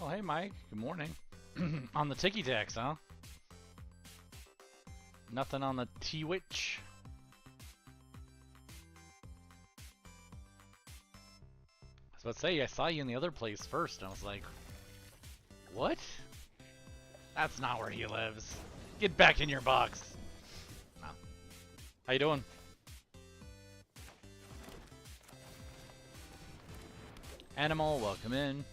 Oh, hey, Mike. Good morning. On the Tiki Tax, huh? Nothing on the T-Witch. I was about to say, I saw you in the other place first, and I was like, what? That's not where he lives. Get back in your box. No. How you doing? Animal, welcome in.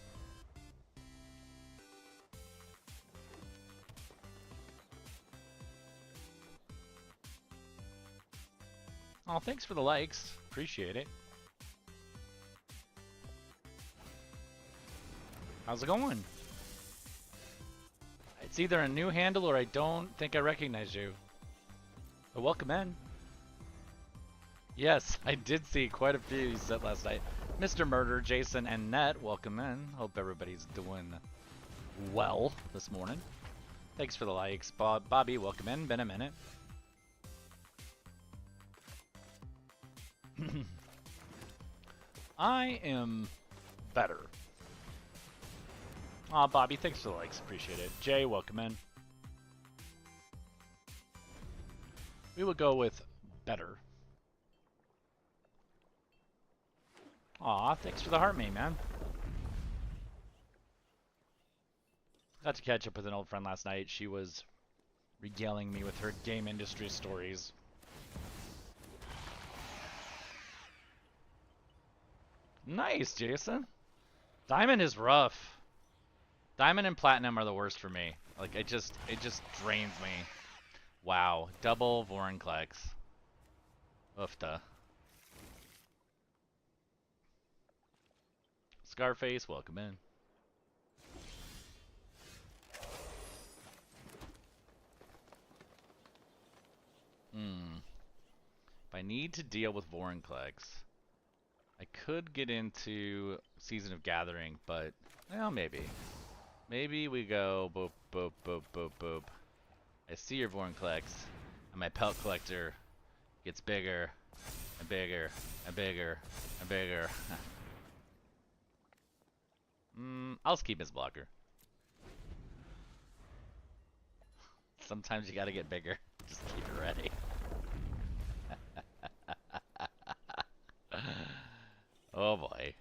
Oh, thanks for the likes. Appreciate it. How's it going? It's either a new handle or I don't think I recognize you. But welcome in. Yes, I did see quite a few you said last night. Mr. Murder, Jason, and Net, welcome in. Hope everybody's doing well this morning. Thanks for the likes. Bobby, welcome in. Been a minute. I am better. Aw, Bobby, thanks for the likes. Appreciate it. Jay, welcome in. We will go with better. Aw, thanks for the heart mate, man. Got to catch up with an old friend last night. She was regaling me with her game industry stories. Nice, Jason. Diamond is rough. Diamond and Platinum are the worst for me. Like, it just drains me. Wow. Double Vorinclex. Oofta. Scarface, welcome in. If I need to deal with Vorinclex, I could get into Season of Gathering, but, well, maybe. Maybe we go boop, boop, boop, boop, boop. I see your Vorinclex, and my Pelt Collector gets bigger, and bigger, and bigger, and bigger. I'll just keep his blocker. Sometimes you gotta get bigger. Just keep it ready. Oh boy.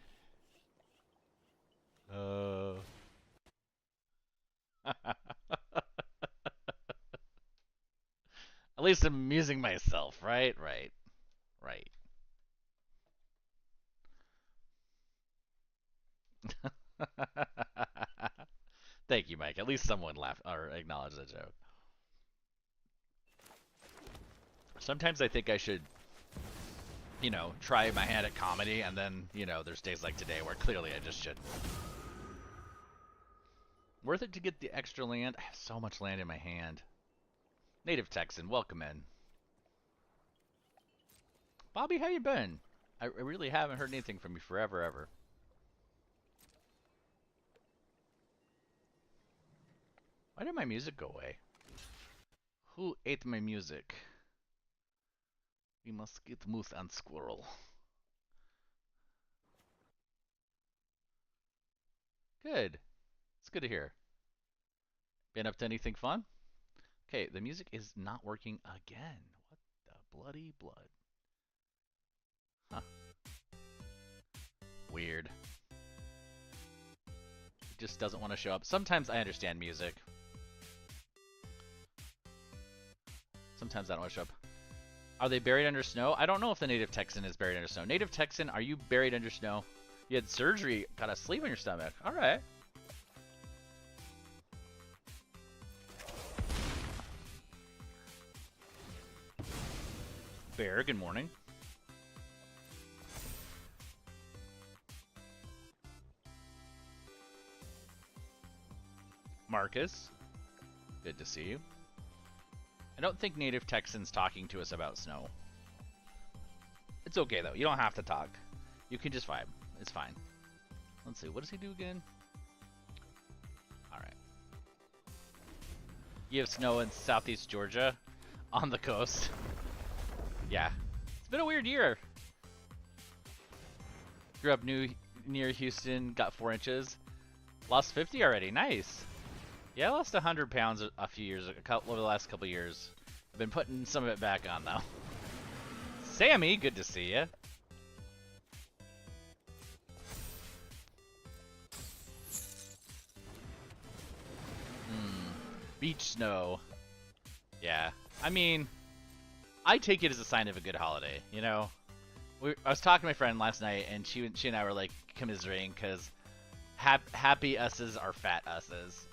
At least I'm amusing myself, right? Right. Right. Thank you, Mike. At least someone laughed or acknowledged the joke. Sometimes I think I should, you know, try my hand at comedy, and then, you know, there's days like today where clearly I just shouldn't. Worth it to get the extra land? I have so much land in my hand. Native Texan, welcome in. Bobby, how you been? I really haven't heard anything from you forever, ever. Why did my music go away? Who ate my music? We must get moose and squirrel. Good. It's good to hear. Been up to anything fun? Okay, the music is not working again. What the bloody blood? Huh. Weird. It just doesn't want to show up. Sometimes I understand music. Sometimes I don't want to show up. Are they buried under snow? I don't know if the Native Texan is buried under snow. Native Texan, are you buried under snow? You had surgery, got a sleeve on your stomach. Alright. Bear, good morning. Marcus, good to see you. I don't think Native Texan's talking to us about snow. It's okay though, you don't have to talk. You can just vibe, it's fine. Let's see, what does he do again? Alright. You have snow in southeast Georgia, on the coast. Yeah, it's been a weird year. Grew up near Houston, got 4 inches. Lost 50 already. Nice. Yeah, I lost 100 pounds a few years, over the last couple years. I've been putting some of it back on though. Sammy, good to see you. Beach snow. Yeah, I mean, I take it as a sign of a good holiday. You know, I was talking to my friend last night, and she and I were like commiserating because happy us's are fat us's.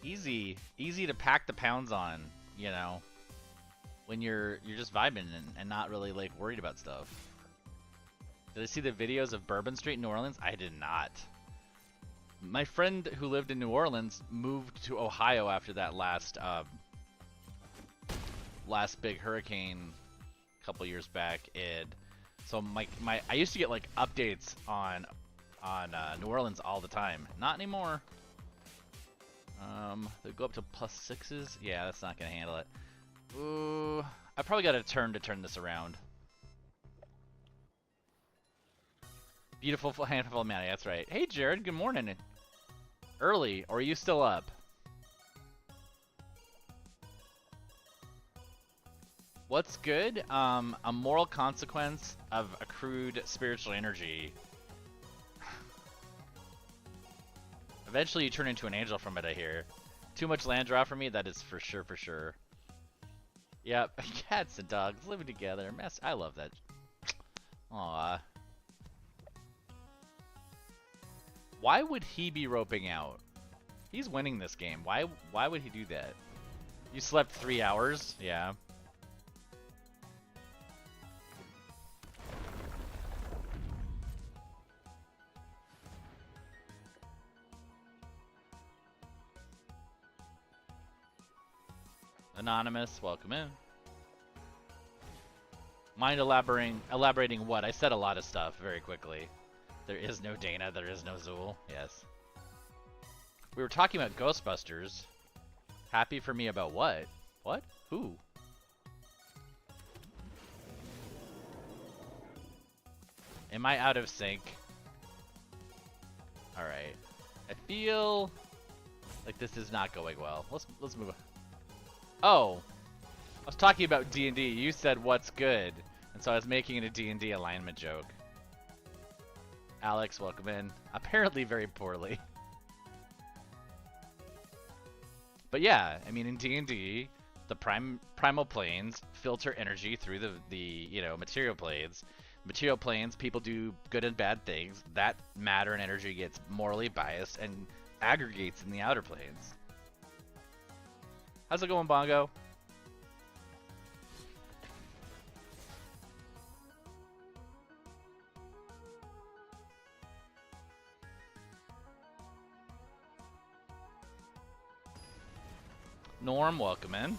Easy to pack the pounds on, you know, when you're just vibing and not really like worried about stuff. Did I see the videos of Bourbon Street in New Orleans? I did not. My friend who lived in New Orleans moved to Ohio after that last big hurricane a couple years back, and so I used to get like updates on New Orleans all the time. Not anymore. They go up to +6s. Yeah, that's not gonna handle it. Ooh, I probably got a turn to turn this around. Beautiful handful of mana. That's right. Hey, Jared. Good morning. Early, or are you still up? What's good? A moral consequence of accrued spiritual energy. Eventually you turn into an angel from it, I hear. Too much land draw for me? That is for sure, for sure. Yep, cats and dogs living together. I love that. Aww. Why would he be roping out? He's winning this game. Why would he do that? You slept 3 hours? Yeah. Anonymous, welcome in. Mind elaborating what? I said a lot of stuff very quickly. There is no Dana, there is no Zool. Yes. We were talking about Ghostbusters. Happy for me about what? What? Who? Am I out of sync? Alright. I feel like this is not going well. Let's move on. Oh, I was talking about D&D. You said what's good, and so I was making it a D&D alignment joke. Alex, welcome in. Apparently very poorly. But yeah, I mean in D&D, the primal planes filter energy through the material planes. Material planes, people do good and bad things. That matter and energy gets morally biased and aggregates in the outer planes. How's it going, Bongo? Norm, welcome in.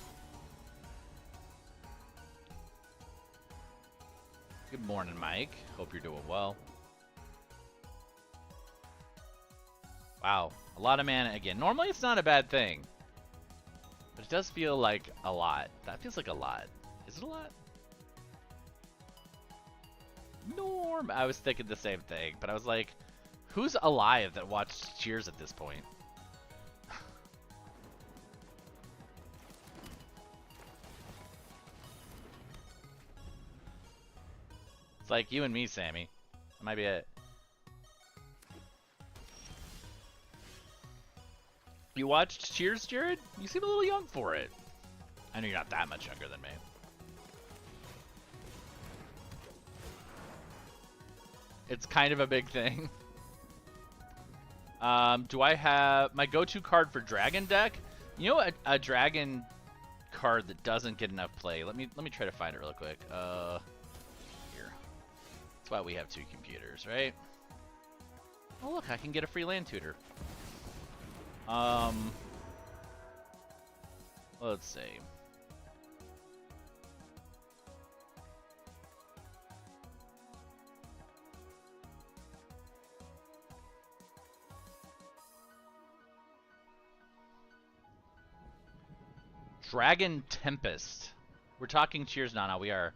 Good morning, Mike. Hope you're doing well. Wow, a lot of mana again. Normally it's not a bad thing. But it does feel like a lot. That feels like a lot. Is it a lot? Norm! I was thinking the same thing, but I was like, who's alive that watched Cheers at this point? It's like you and me, Sammy. That might be it. You watched Cheers, Jared? You seem a little young for it. I know you're not that much younger than me. It's kind of a big thing. Do I have my go-to card for Dragon deck? You know, a Dragon card that doesn't get enough play. Let me try to find it real quick. Here. That's why we have two computers, right? Oh look, I can get a free land tutor. Let's see. Dragon Tempest. We're talking Cheers, Nana. We are.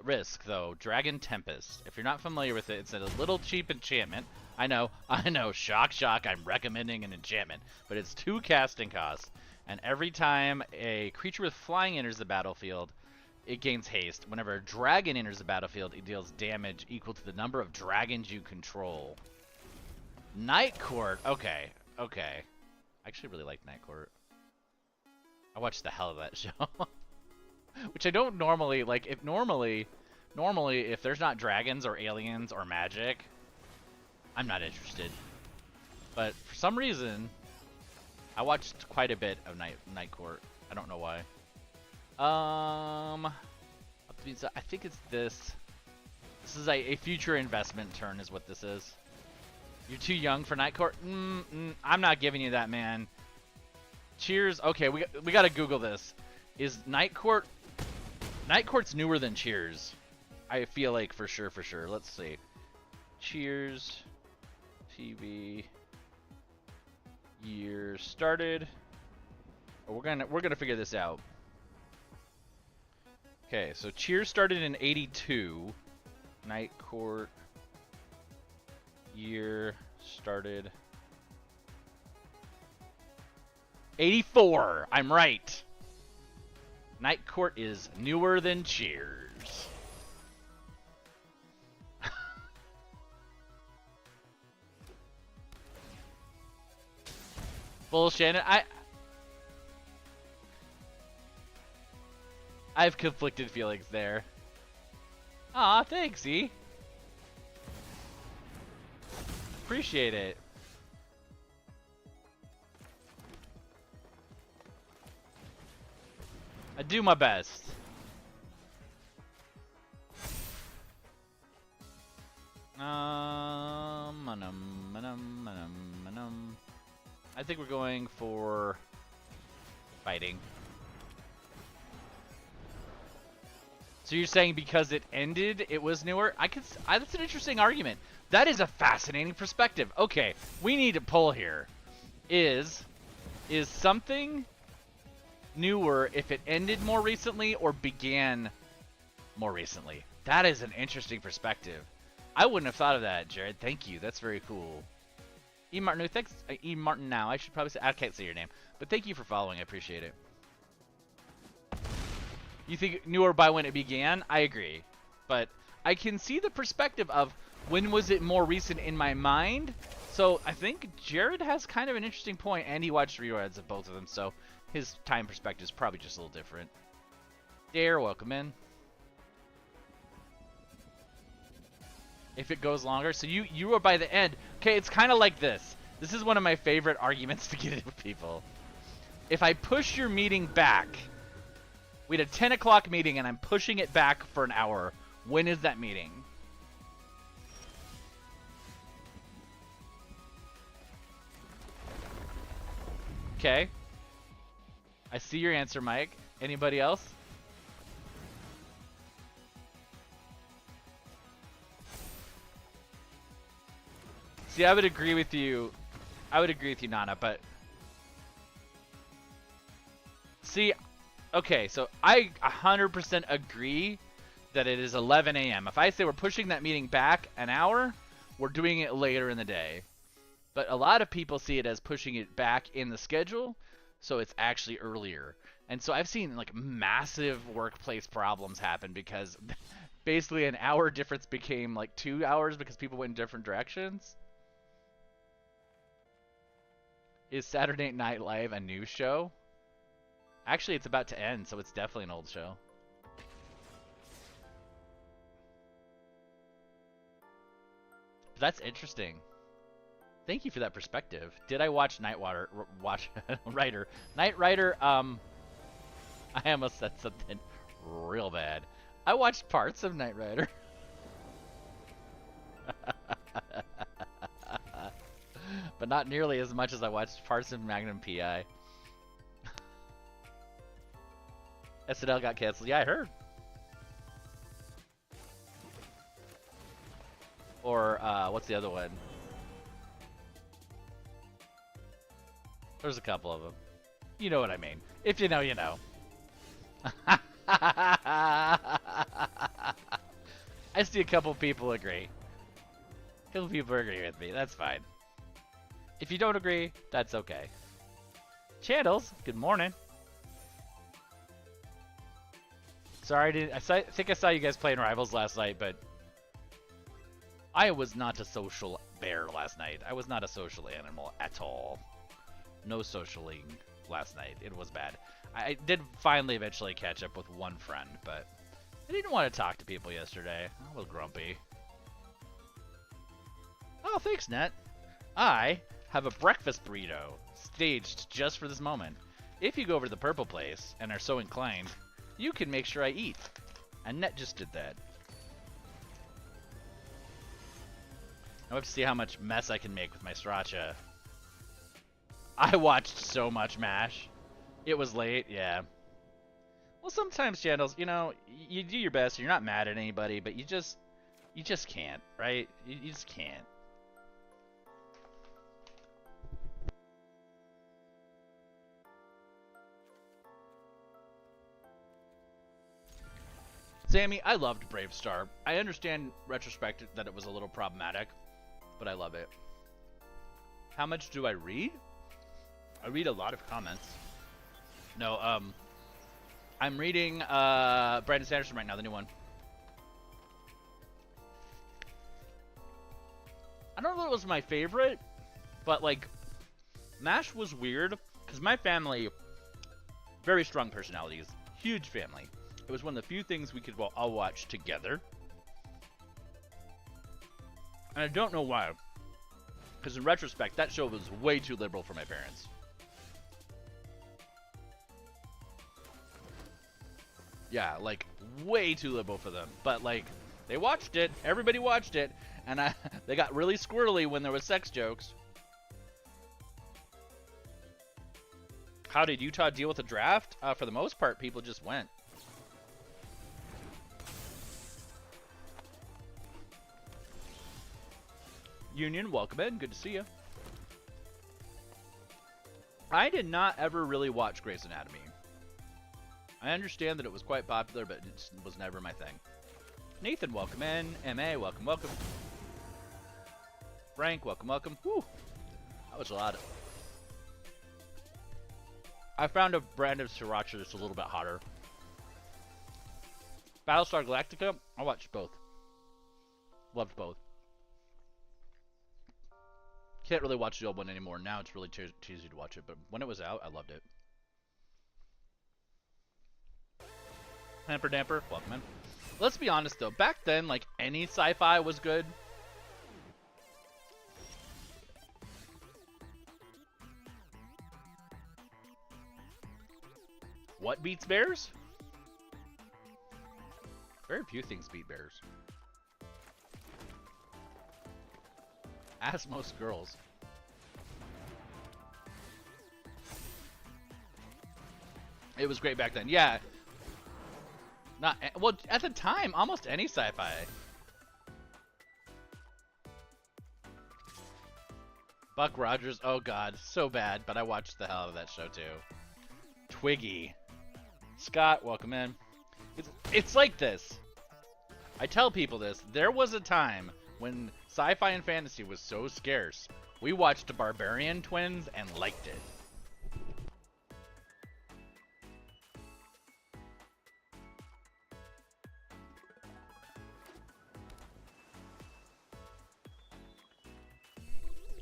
Risk, though. Dragon Tempest. If you're not familiar with it, it's a little cheap enchantment. I know. Shock, shock. I'm recommending an enchantment. But it's 2 casting costs. And every time a creature with flying enters the battlefield, it gains haste. Whenever a dragon enters the battlefield, it deals damage equal to the number of dragons you control. Night Court. Okay. Okay. I actually really like Night Court. I watched the hell of that show. Which I don't normally like. If normally if there's not dragons or aliens or magic, I'm not interested. But for some reason, I watched quite a bit of Night Court. I don't know why. I think it's this. This is a future investment turn, is what this is. You're too young for Night Court. I'm not giving you that, man. Cheers. Okay, we gotta Google this. Is Night Court's newer than Cheers? I feel like for sure. Let's see. Cheers TV year started. Oh, we're gonna figure this out. Okay, so Cheers started in '82. Night Court year started 84. I'm right. Night Court is newer than Cheers. Bullshit. I have conflicted feelings there. Aw, thanks, E. Appreciate it. I do my best. I think we're going for fighting. So you're saying because it ended, it was newer? That's an interesting argument. That is a fascinating perspective. Okay, we need to pull here. Is something newer if it ended more recently or began more recently? That is an interesting perspective. I wouldn't have thought of that, Jared. Thank you. That's very cool. E. Martin, thanks. E. Martin now. I should probably say, I can't say your name. But thank you for following. I appreciate it. You think newer by when it began? I agree. But I can see the perspective of when was it more recent in my mind. So I think Jared has kind of an interesting point, and he watched reruns of both of them, so his time perspective is probably just a little different. Dare, welcome in. If it goes longer, so you are by the end. Okay, it's kind of like this. This is one of my favorite arguments to get in with people. If I push your meeting back, we had a 10 o'clock meeting and I'm pushing it back for an hour. When is that meeting? Okay. I see your answer, Mike. Anybody else? See, I would agree with you. Nana, but see, okay, so I 100% agree that it is 11 a.m. If I say we're pushing that meeting back an hour, we're doing it later in the day. But a lot of people see it as pushing it back in the schedule, so it's actually earlier. And so I've seen like massive workplace problems happen because basically an hour difference became like 2 hours because people went in different directions. Is Saturday Night Live a new show? Actually, it's about to end, so it's definitely an old show. But that's interesting. Thank you for that perspective. Did I watch Knight Rider? Knight Rider, I almost said something real bad. I watched parts of Knight Rider. But not nearly as much as I watched parts of Magnum P.I. SNL got canceled. Yeah, I heard. Or, what's the other one? There's a couple of them. You know what I mean. If you know, you know. I see a couple people agree. A couple people agree with me. That's fine. If you don't agree, that's okay. Channels, good morning. Sorry, I think I saw you guys playing Rivals last night, but I was not a social bear last night. I was not a social animal at all. No socialing last night. It was bad. I did finally eventually catch up with one friend, but I didn't want to talk to people yesterday. I was grumpy. Oh, thanks, Net. I have a breakfast burrito staged just for this moment. If you go over to the purple place and are so inclined, you can make sure I eat. And Net just did that. I have to see how much mess I can make with my sriracha. I watched so much MASH. It was late, yeah. Well, sometimes channels, you know, you do your best. You're not mad at anybody, but you just can't, right? You just can't. Sammy, I loved Brave Star. I understand retrospect that it was a little problematic, but I love it. How much do I read? I read a lot of comments. No, I'm reading Brandon Sanderson right now, the new one. I don't know if it was my favorite, but like, MASH was weird because my family, very strong personalities, huge family. It was one of the few things we could all watch together. And I don't know why. Because in retrospect, that show was way too liberal for my parents. Yeah, like, way too liberal for them. But, like, they watched it. Everybody watched it. And they got really squirrely when there was sex jokes. How did Utah deal with the draft? For the most part, people just went. Union, welcome in. Good to see you. I did not ever really watch Grey's Anatomy. I understand that it was quite popular, but it was never my thing. Nathan, welcome in. MA, welcome, welcome. Frank, welcome, welcome. Whew. That was a lot. I found a brand of sriracha that's a little bit hotter. Battlestar Galactica, I watched both. Loved both. Can't really watch the old one anymore. Now it's really too easy to watch it, but when it was out, I loved it. Hamper Damper, welcome in. Let's be honest though, back then, like, any sci-fi was good. What beats bears? Very few things beat bears. Ask most girls. It was great back then. Yeah. Not well at the time. Almost any sci-fi. Buck Rogers. Oh God, so bad. But I watched the hell out of that show too. Twiggy. Scott, welcome in. It's like this. I tell people this. There was a time when sci-fi and fantasy was so scarce, we watched the Barbarian Twins and liked it.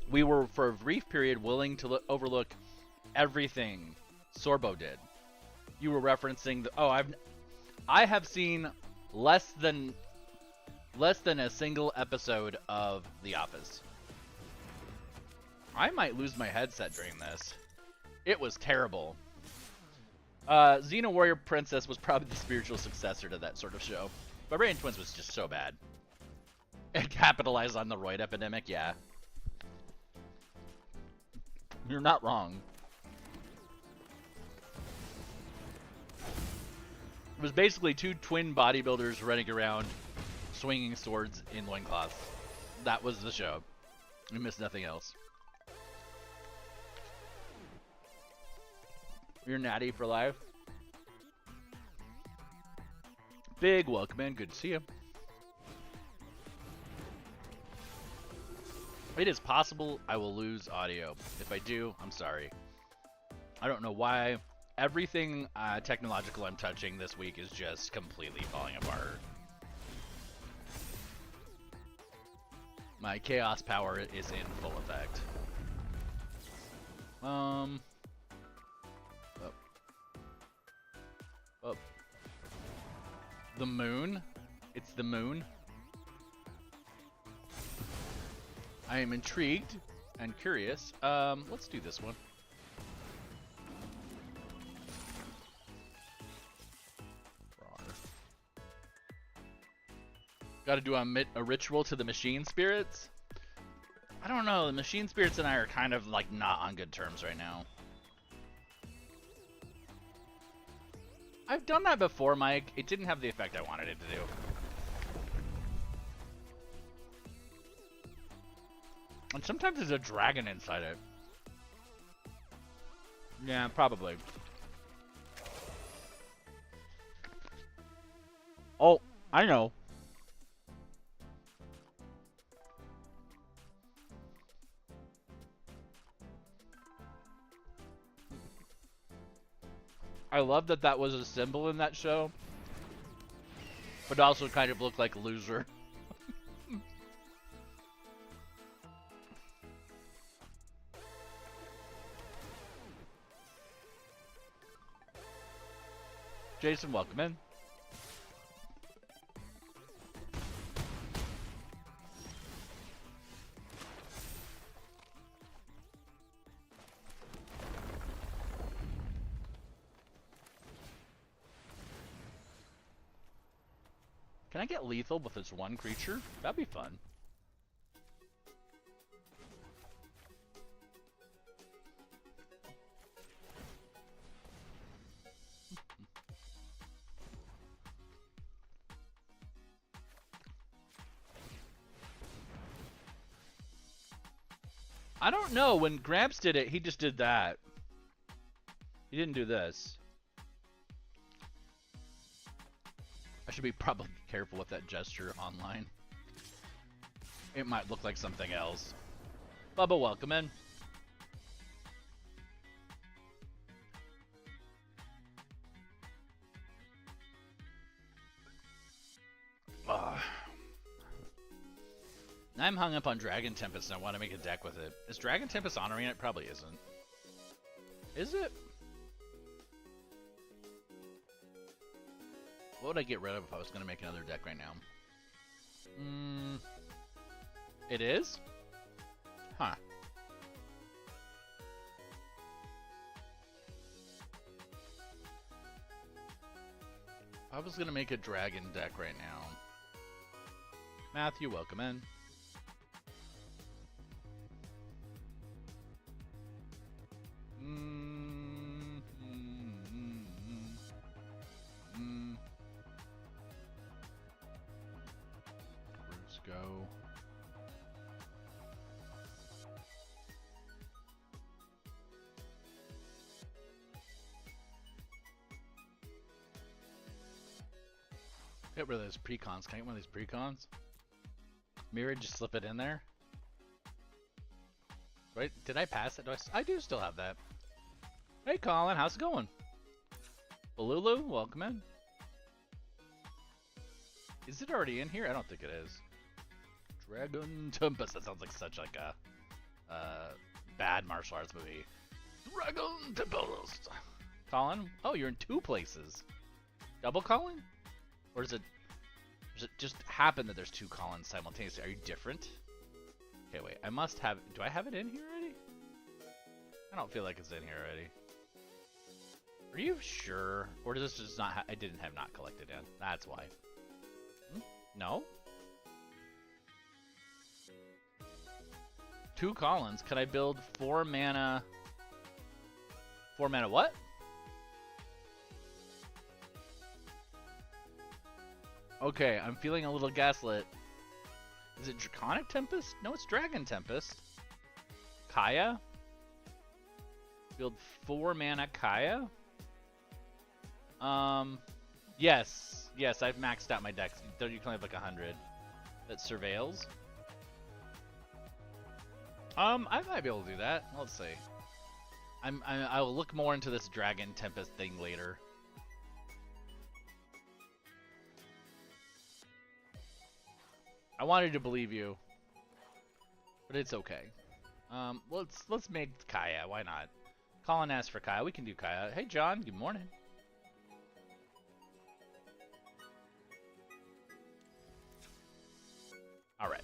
We were, for a brief period, willing to overlook everything Sorbo did. You were referencing the... Oh, I have seen less than a single episode of The Office. I might lose my headset during this. It was terrible. Xena Warrior Princess was probably the spiritual successor to that sort of show. Barbarian Twins was just so bad. It capitalized on the roid epidemic, yeah. You're not wrong. It was basically two twin bodybuilders running around swinging swords in loincloths. That was the show. We missed nothing else. You're natty for life. Big welcome in. Good to see you. It is possible I will lose audio. If I do, I'm sorry. I don't know why. Everything technological I'm touching this week is just completely falling apart. My chaos power is in full effect. Oh. The moon? It's the moon? I am intrigued and curious. Let's do this one. Got to do a ritual to the machine spirits? I don't know. The machine spirits and I are kind of like not on good terms right now. I've done that before, Mike. It didn't have the effect I wanted it to do. And sometimes there's a dragon inside it. Yeah, probably. Oh, I know. I love that that was a symbol in that show, but also kind of looked like a loser. Jason, welcome in. Can I get lethal with this one creature? That'd be fun. I don't know. When Gramps did it, he just did that. He didn't do this. I should be probably careful with that gesture online. It might look like something else. Bubba, welcome in. I'm hung up on Dragon Tempest and I want to make a deck with it. Is Dragon Tempest honoring it? Probably isn't. Is it? What would I get rid of if I was going to make another deck right now? It is? Huh. I was going to make a dragon deck right now. Matthew, welcome in. Bruce, go. Get rid of those precons. Can I get one of these precons? Mirror, just slip it in there. Right? Did I pass it? I do still have that. Hey, Colin, how's it going? Balulu, welcome in. Is it already in here? I don't think it is. Dragon Tempest. That sounds like such like a bad martial arts movie. Dragon Tempest. Colin? Oh, you're in two places. Double Colin? Or does it just happen that there's two Collins simultaneously? Are you different? Okay, wait. I must have... Do I have it in here already? I don't feel like it's in here already. Are you sure? Or does this just not... I didn't have not collected in. That's why. No? Two Collins. Could I build 4 mana... 4 mana what? Okay, I'm feeling a little gaslit. Is it Draconic Tempest? No, it's Dragon Tempest. Kaya? Build 4 mana Kaya? Yes. Yes, I've maxed out my decks. Don't you claim like 100? That surveils? I might be able to do that. Let's see. I will look more into this Dragon Tempest thing later. I wanted to believe you, but it's okay. Let's make Kaya. Why not? Colin asked for Kaya. We can do Kaya. Hey, John. Good morning. All right.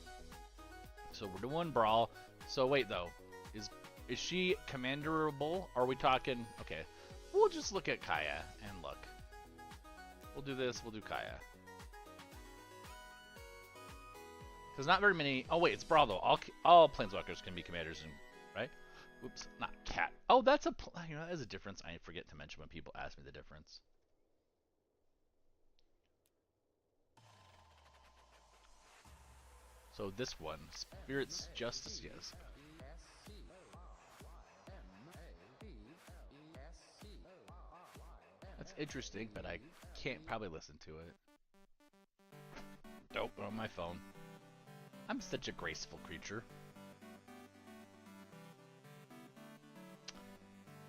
So we're doing Brawl. So wait though, is she commanderable? Are we talking? Okay, we'll just look at Kaya and look. We'll do this. We'll do Kaya. Because not very many. Oh wait, it's Brawl though. All planeswalkers can be commanders, right? Oops, not cat. Oh, that's a that is a difference. I forget to mention when people ask me the difference. So this one, Spirit's Justice, yes. That's interesting, but I can't probably listen to it. Nope, on my phone. I'm such a graceful creature.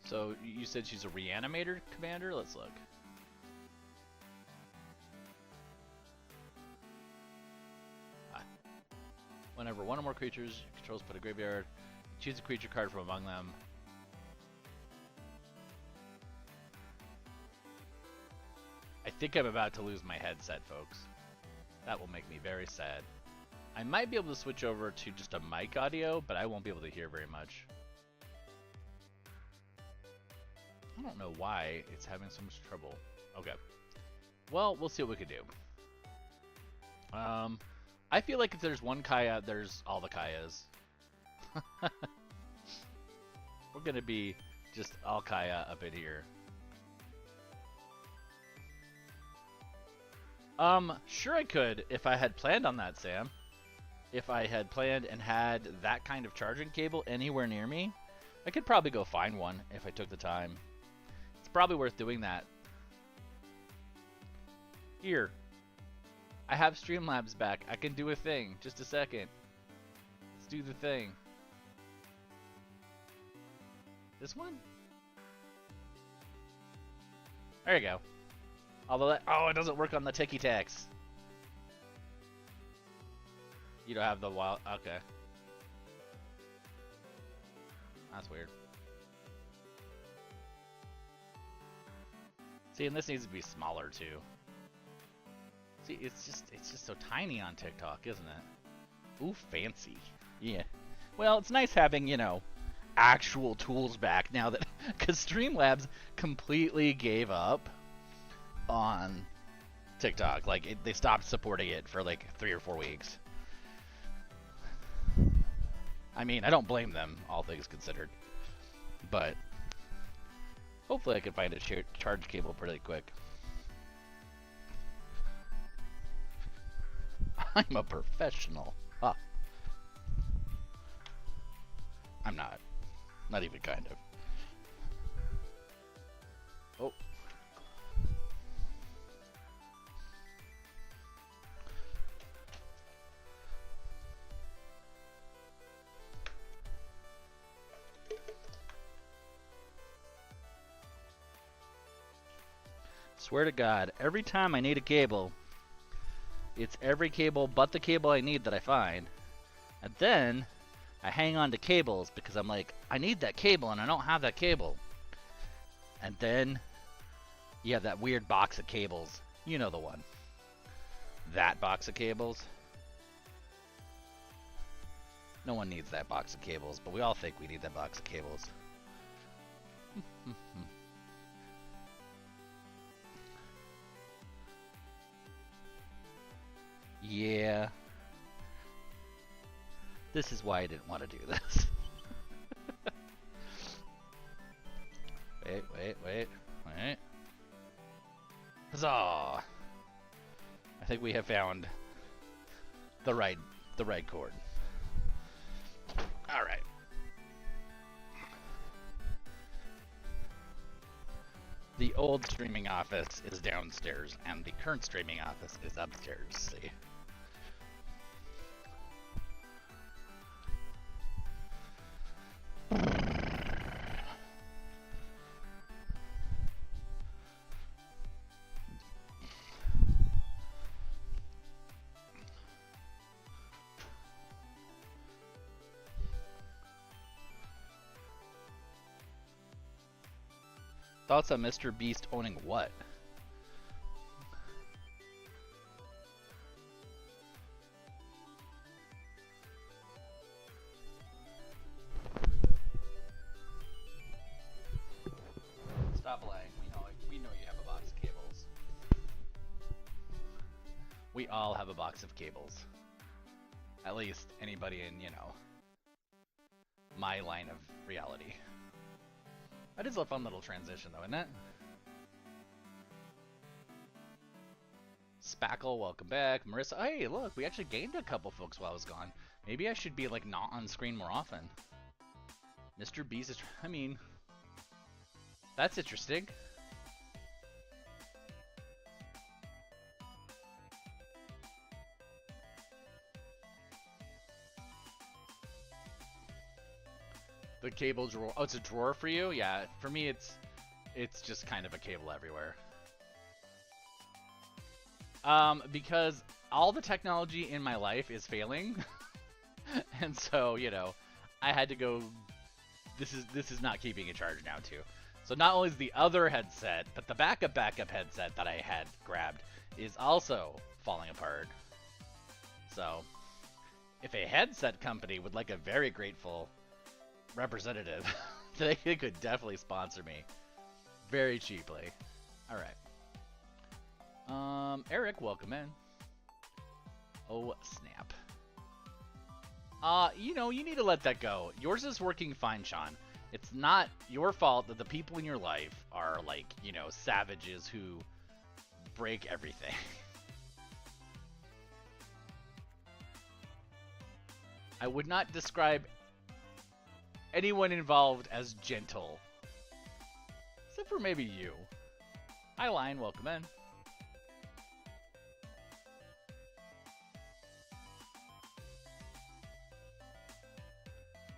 So you said she's a reanimator commander? Let's look. Whenever one or more creatures controls put a graveyard, choose a creature card from among them. I think I'm about to lose my headset, folks. That will make me very sad. I might be able to switch over to just a mic audio, but I won't be able to hear very much. I don't know why it's having so much trouble. Okay. Well, we'll see what we can do. I feel like if there's one Kaya, there's all the Kayas. We're gonna be just all Kaya up in here. Sure I could if I had planned on that, Sam. If I had planned and had that kind of charging cable anywhere near me, I could probably go find one if I took the time. It's probably worth doing that. Here. I have Streamlabs back. I can do a thing. Just a second. Let's do the thing. This one? There you go. Although that, oh, it doesn't work on the Tiki Tacs. You don't have the wild, okay. That's weird. See, and this needs to be smaller too. See, it's just so tiny on TikTok, isn't it? Ooh, fancy. Yeah. Well, it's nice having, you know, actual tools back now that, because Streamlabs completely gave up on TikTok. Like, they stopped supporting it for like 3 or 4 weeks. I mean, I don't blame them, all things considered. But hopefully I can find a charge cable pretty quick. I'm a professional. Huh. I'm not. Not even kind of. Oh. Swear to God, every time I need a cable, it's every cable but the cable I need that I find. And then I hang on to cables because I'm like, I need that cable and I don't have that cable. And then you have that weird box of cables. You know the one. That box of cables. No one needs that box of cables, but we all think we need that box of cables. Yeah. This is why I didn't want to do this. Wait. Huzzah! I think we have found the right chord. All right. The old streaming office is downstairs, and the current streaming office is upstairs. See. Thoughts on Mr. Beast owning what? Stop lying. We know you have a box of cables. We all have a box of cables. At least anybody in, my line of reality. That is a fun little transition, though, isn't it? Spackle, welcome back. Marissa, hey, look, we actually gained a couple folks while I was gone. Maybe I should be, like, not on screen more often. Mr. Beast is... I mean... That's interesting. The cable drawer. Oh, it's a drawer for you? Yeah, for me it's just kind of a cable everywhere. Because all the technology in my life is failing. And so, I had to go this is not keeping a charge now too. So not only is the other headset, but the backup headset that I had grabbed is also falling apart. So, if a headset company would like a very grateful representative, they could definitely sponsor me very cheaply. All right. Eric, welcome in. Oh, snap. You need to let that go. Yours is working fine, Sean. It's not your fault that the people in your life are like, savages who break everything. I would not describe anyone involved as gentle. Except for maybe you. Hi, Lion. Welcome in.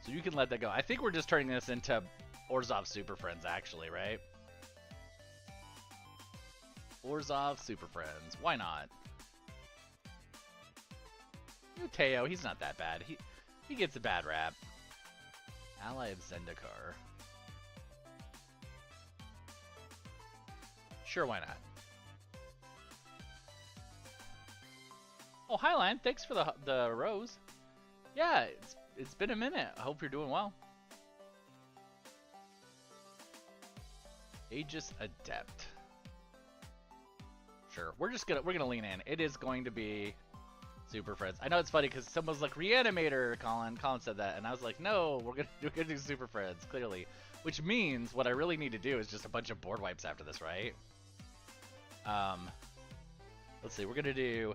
So you can let that go. I think we're just turning this into Orzhov Super Friends, actually, right? Orzhov Super Friends. Why not? Teo, he's not that bad. He gets a bad rap. Ally of Zendikar. Sure, why not? Oh, hi, Lion. Thanks for the rose. Yeah, it's been a minute. I hope you're doing well. Aegis Adept. Sure, we're gonna lean in. It is going to be Super Friends. I know it's funny because someone was like Reanimator, Colin. Colin said that, and I was like, no, we're gonna do Super Friends, clearly. Which means what I really need to do is just a bunch of board wipes after this, right? Let's see. We're gonna do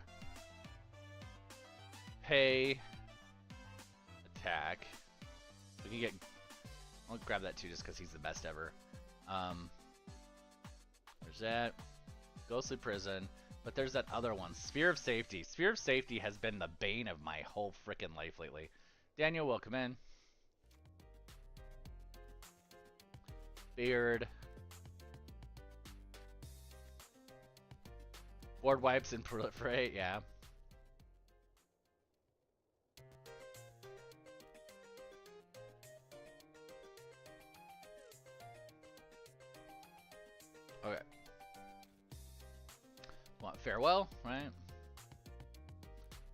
pay, attack. We can get. I'll grab that too, just because he's the best ever. There's that. Ghostly Prison. But there's that other one, Sphere of Safety. Sphere of Safety has been the bane of my whole frickin' life lately. Daniel, welcome in. Beard. Board wipes and proliferate, yeah. Okay. Want Farewell, right?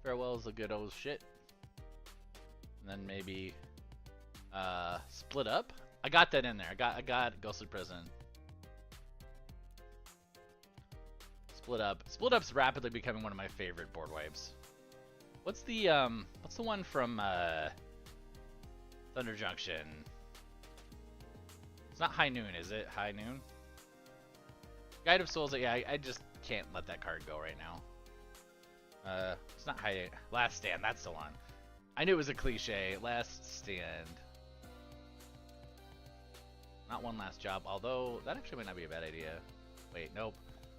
Farewell is a good old shit. And then maybe Split Up. I got that in there. I got Ghostly Prison. Split Up. Split Up's rapidly becoming one of my favorite board wipes. What's the one from Thunder Junction? It's not High Noon, is it? High Noon? Guide of Souls. Yeah, I just can't let that card go right now. It's not High. Last Stand. That's the one. I knew it was a cliche. Last Stand. Not One Last Job. Although that actually might not be a bad idea. Wait, nope.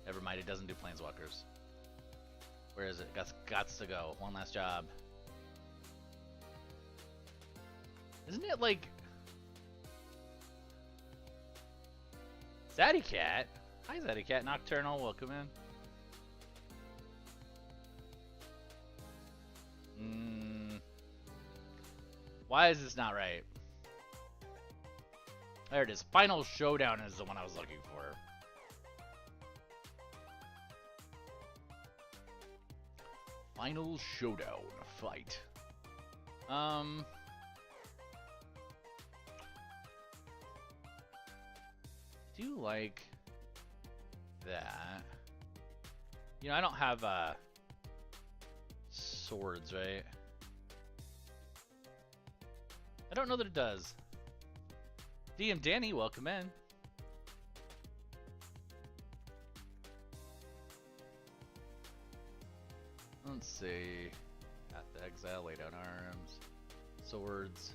Never mind. It doesn't do Planeswalkers. Where is it? Gots to go. One Last Job. Isn't it like Zaddy Cat? Hi, Zaddy Cat. Nocturnal. Welcome in. Why is this not right? There it is. Final Showdown is the one I was looking for. Final Showdown fight. Do like that. You know, I don't have swords, right? I don't know that it does. DM Danny, welcome in. Let's see. Path to Exile, Lay Down Arms, Swords.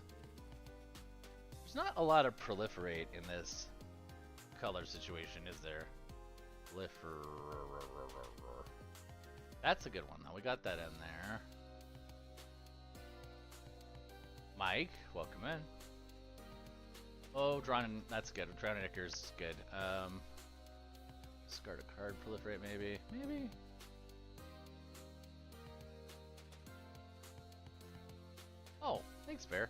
There's not a lot of proliferate in this color situation, is there? That's a good one, though. We got that in there. Mike, welcome in. Oh, Drowning, that's good. Drowning Nicker's good. Discard a card, proliferate maybe. Maybe. Oh, thanks, Bear.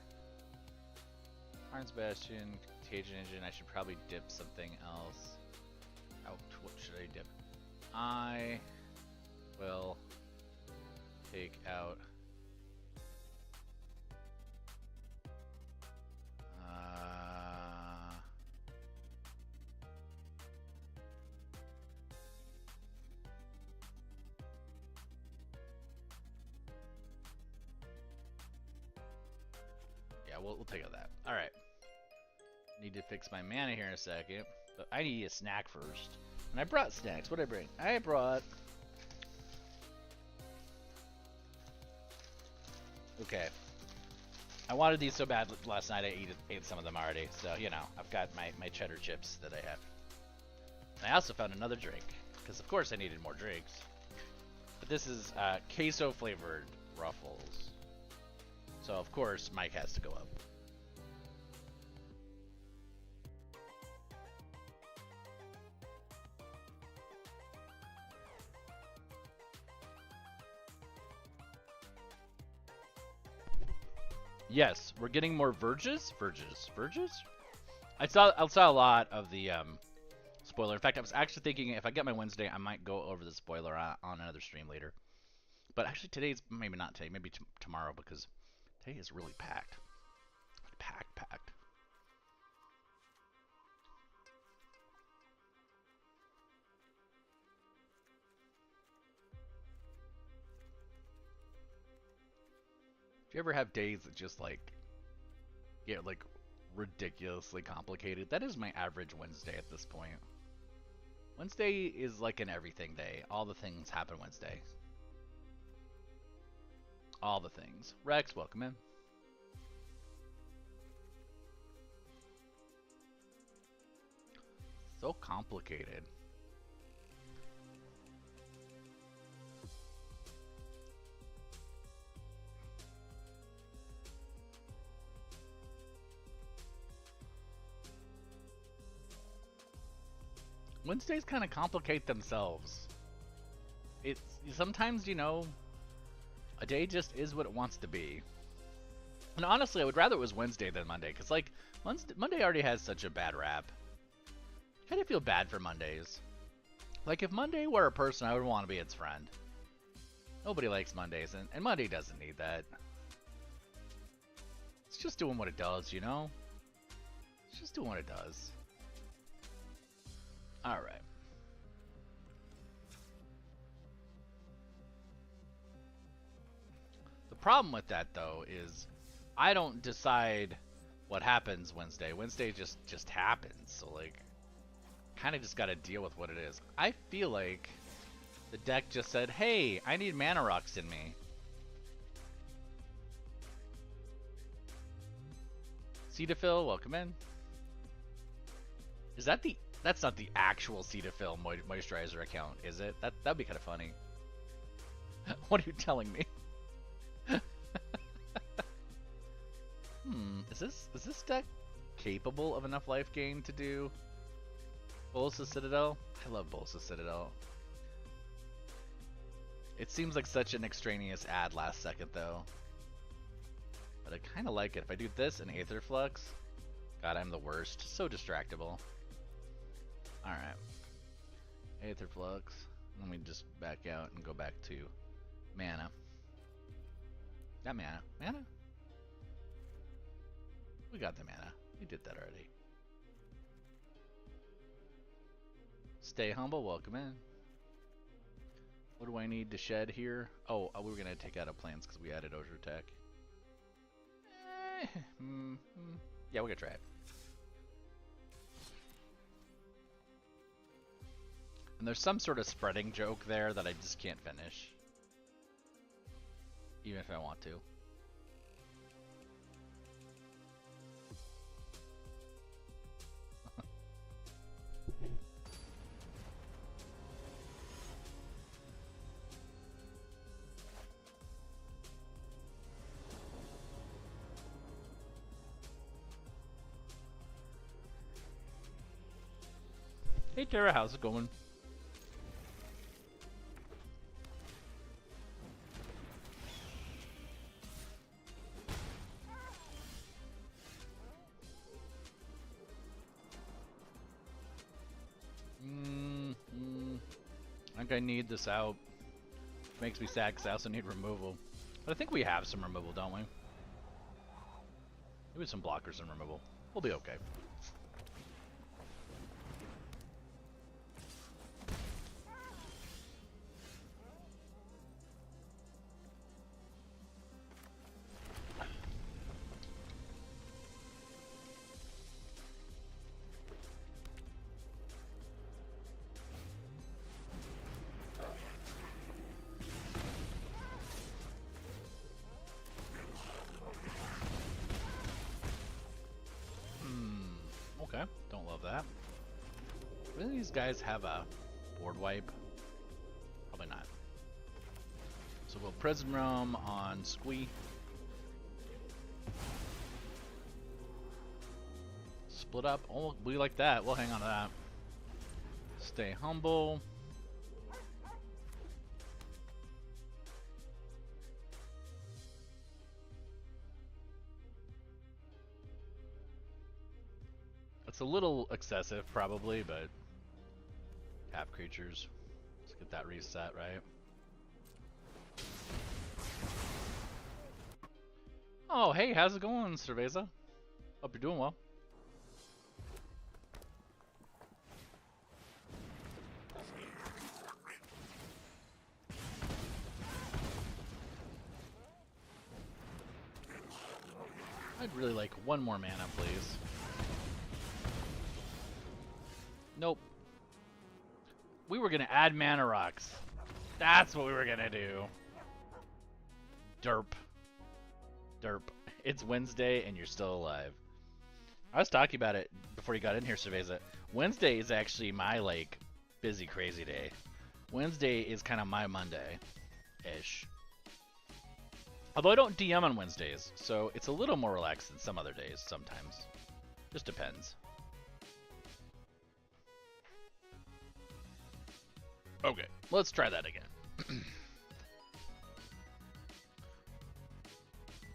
Harn's Bastion, Contagion Engine. I should probably dip something else. Out. What should I dip? I will take out. Yeah, we'll take out that. All right. Need to fix my mana here in a second, but I need a snack first. And I brought snacks. What did I bring? I brought. Okay. I wanted these so bad last night. I ate some of them already. So you know, I've got my cheddar chips that I have. And I also found another drink because of course I needed more drinks. But this is queso flavored Ruffles. So of course Mike has to go up. Yes, we're getting more verges. I saw a lot of the spoiler. In fact, I was actually thinking if I get my Wednesday, I might go over the spoiler on another stream later. But actually, today's maybe not today, maybe tomorrow because today is really packed. Packed. Do you ever have days that just like get like ridiculously complicated? That is my average Wednesday at this point. Wednesday is like an everything day. All the things happen Wednesday. All the things. Rex, welcome in. So complicated. Wednesdays kind of complicate themselves. It's sometimes, you know, a day just is what it wants to be. And honestly, I would rather it was Wednesday than Monday, because like Monday already has such a bad rap. I kind of feel bad for Mondays. Like if Monday were a person, I would want to be its friend. Nobody likes Mondays, and Monday doesn't need that. It's just doing what it does, you know? It's just doing what it does. Alright. The problem with that, though, is I don't decide what happens Wednesday. Wednesday just happens, so, like, kind of just got to deal with what it is. I feel like the deck just said, hey, I need mana rocks in me. Cetaphil, welcome in. Is that the... That's not the actual Cetaphil moisturizer account, is it? That'd be kind of funny. What are you telling me? Is this deck capable of enough life gain to do Bolsa Citadel? I love Bolsa Citadel. It seems like such an extraneous ad last second though. But I kind of like it. If I do this and Aether Flux, God, I'm the worst. So distractible. Alright. Aether Flux. Let me just back out and go back to mana. Got mana. Mana? We got the mana. We did that already. Stay humble. Welcome in. What do I need to shed here? Oh, we were going to take out a plants because we added Osier Tech. Yeah, we're going to try it. And there's some sort of spreading joke there that I just can't finish. Even if I want to. Hey Tara, how's it going? I think I need this out. Makes me sad because I also need removal. But I think we have some removal, don't we? Maybe some blockers and removal. We'll be okay. Okay, don't love that. Really, these guys have a board wipe? Probably not. So we'll Prison Realm on Squee. Split up. Oh, we like that. We'll hang on to that. Stay humble. It's a little excessive, probably, but tap creatures. Let's get that reset, right? Oh, hey, how's it going, Cerveza? Hope you're doing well. I'd really like one more mana, please. Nope. We were gonna add mana rocks. That's what we were gonna do. Derp. Derp. It's Wednesday and you're still alive. I was talking about it before you got in here, Cerveza. Wednesday is actually my, like, busy, crazy day. Wednesday is kind of my Monday-ish. Although I don't DM on Wednesdays, so it's a little more relaxed than some other days sometimes. Just depends. Okay, let's try that again.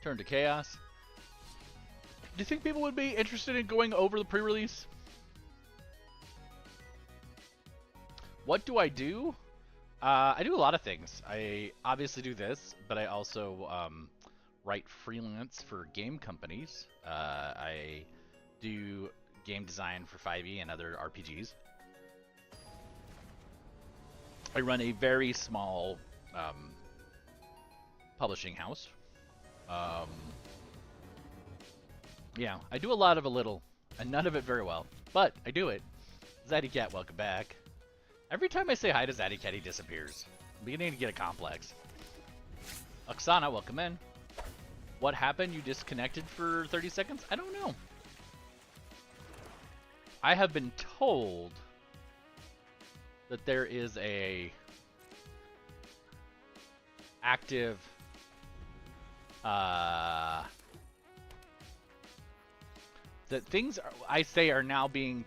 Turn to Chaos. Do you think people would be interested in going over the pre-release? What do? I do a lot of things. I obviously do this, but I also write freelance for game companies. I do game design for 5e and other RPGs. I run a very small publishing house. Yeah, I do a lot of a little, and none of it very well, but I do it. Zaddy Cat, welcome back. Every time I say hi to Zaddy Cat, he disappears. I'm beginning to get a complex. Oksana, welcome in. What happened? You disconnected for 30 seconds? I don't know. I have been told that there is a active that things I say are now being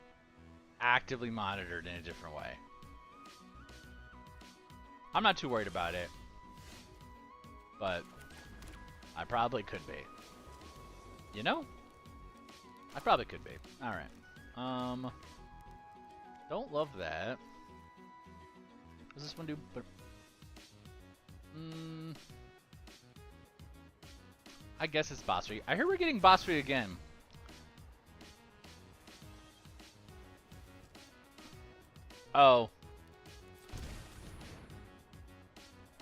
actively monitored in a different way. I'm not too worried about it, but I probably could be. You know? I probably could be. All right. Don't love that. Does this one do? I guess it's boss free. I heard we're getting boss free again. Oh.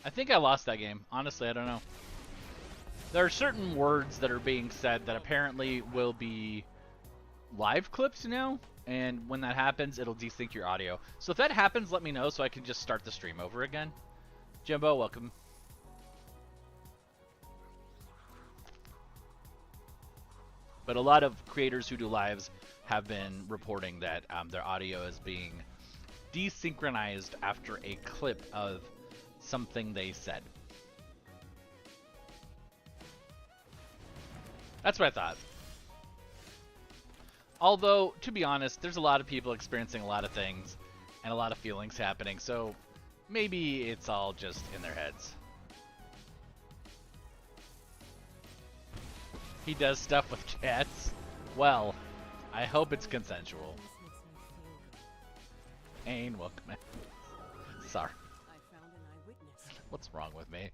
I think I lost that game. Honestly, I don't know. There are certain words that are being said that apparently will be live clips now, and when that happens, it'll desync your audio. So if that happens, let me know so I can just start the stream over again. Jimbo, welcome. But a lot of creators who do lives have been reporting that their audio is being desynchronized after a clip of something they said. That's what I thought. Although, to be honest, there's a lot of people experiencing a lot of things and a lot of feelings happening, so maybe it's all just in their heads. He does stuff with cats? Well, I hope it's consensual. Ain, welcome in. Sorry. What's wrong with me?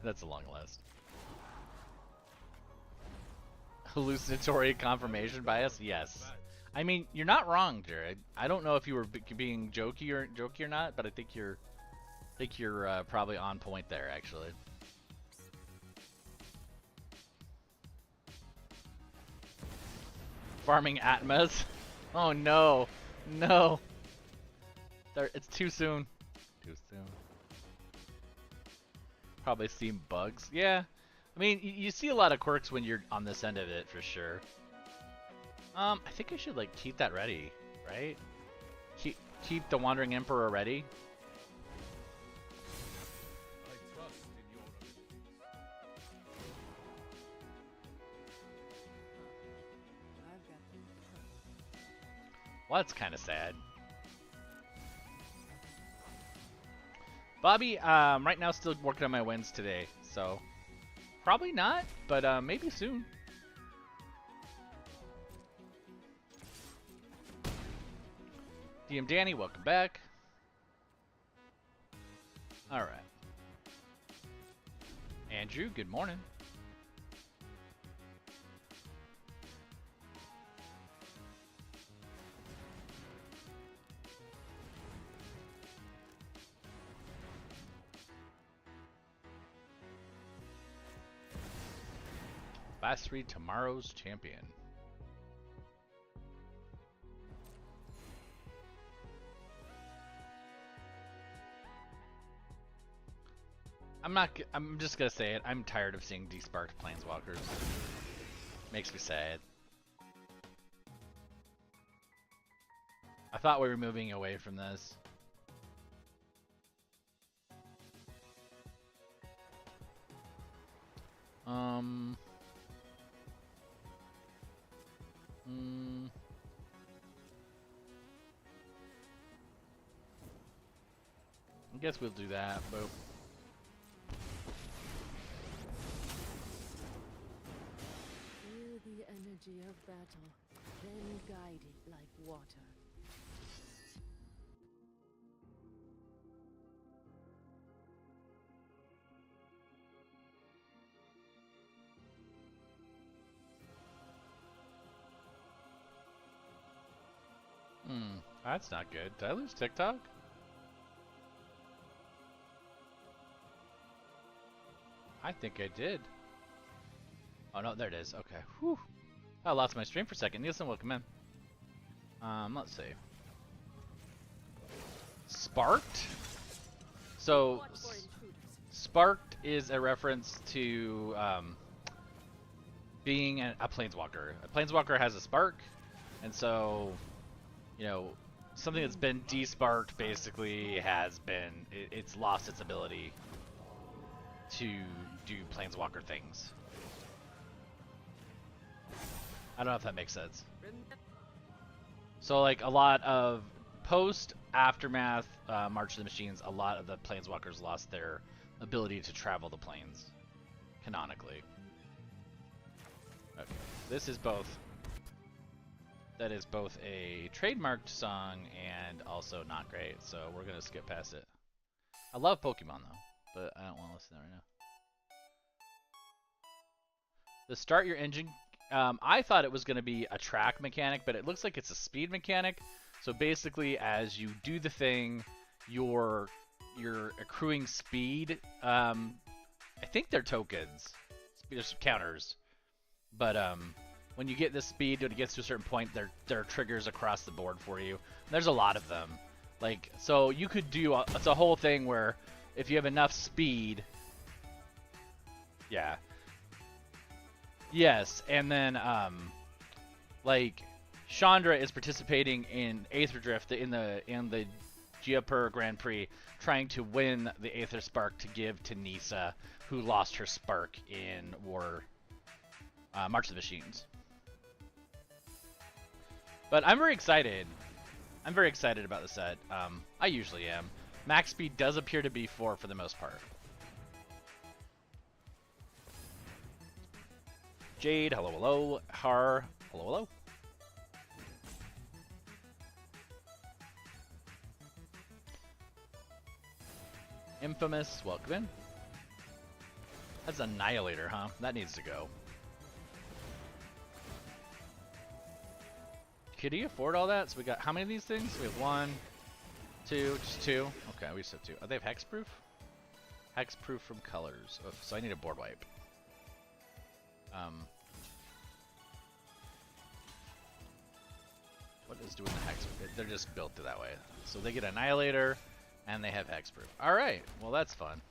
That's a long list. Hallucinatory confirmation bias? Yes. I mean, you're not wrong, Jared. I don't know if you were being jokey or not, but I think you're probably on point there, actually. Farming Atmas? Oh no, no. It's too soon. Too soon. Probably seen bugs. Yeah. I mean, you see a lot of quirks when you're on this end of it, for sure. I think I should, like, keep that ready, right? Keep the Wandering Emperor ready. Well, that's kind of sad. Bobby, right now still working on my wins today, so probably not, but maybe soon. DM Danny, welcome back. All right. Andrew, good morning. Last three, tomorrow's champion. I'm just gonna say it. I'm tired of seeing desparked planeswalkers. Makes me sad. I thought we were moving away from this. I guess we'll do that, but feel the energy of battle, then guide it like water. That's not good. Did I lose TikTok? I think I did. Oh no, there it is. Okay. Whew. I lost my stream for a second. Nielsen, welcome in. Let's see. Sparked? So, Sparked is a reference to being a planeswalker. A planeswalker has a spark, and so, you know, something that's been desparked basically has been, it's lost its ability to do planeswalker things. I don't know if that makes sense. So like a lot of post-aftermath March of the Machines, a lot of the planeswalkers lost their ability to travel the planes, canonically. Okay. This is both that is both a trademarked song and also not great, so we're gonna skip past it. I love Pokemon though, but I don't want to listen to that right now. The start your engine, I thought it was gonna be a track mechanic, but it looks like it's a speed mechanic. So basically, as you do the thing, you're accruing speed. I think they're tokens. There's counters, but when you get this speed, when it gets to a certain point, there are triggers across the board for you. And there's a lot of them. Like, so you could do it's a whole thing where if you have enough speed, yeah, yes, and then like Chandra is participating in Aether Drift in the Jaipur Grand Prix, trying to win the Aether Spark to give to Nisa, who lost her spark in March of the Machines. But I'm very excited. I'm very excited about the set. I usually am. Max speed does appear to be 4 for the most part. Jade, hello, hello. Har, hello, hello. Infamous, welcome in. That's Annihilator, huh? That needs to go. Could he afford all that? So we got how many of these things? We have 1, 2, just 2. Okay, we just have 2. Oh, they have hexproof? Hexproof from colors. Oh, so I need a board wipe. What is doing the hex? They're just built that way. So they get Annihilator, and they have hexproof. All right, well that's fun.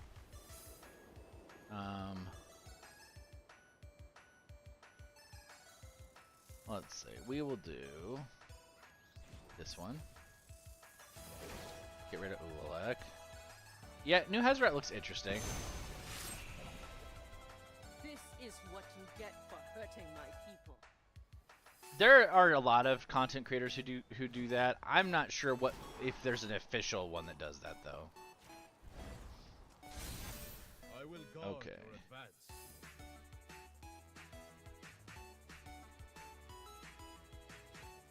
Let's see. We will do this one. Get rid of Ulalek. Yeah, New Hazaret looks interesting. This is what you get for hurting my people. There are a lot of content creators who do that. I'm not sure if there's an official one that does that though. I will go Okay. your advance.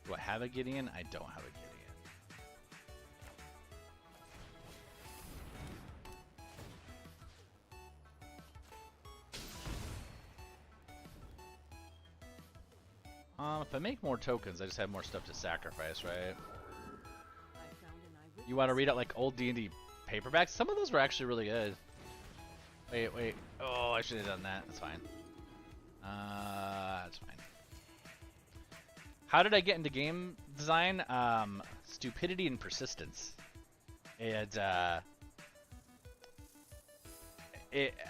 Do I have a Gideon? I don't have a Gideon. If I make more tokens, I just have more stuff to sacrifice, right? I found an eyewitness. You want to read out like old D&D paperbacks? Some of those were actually really good. Wait. Oh, I should have done that. That's fine. That's fine. How did I get into game design? Stupidity and persistence. And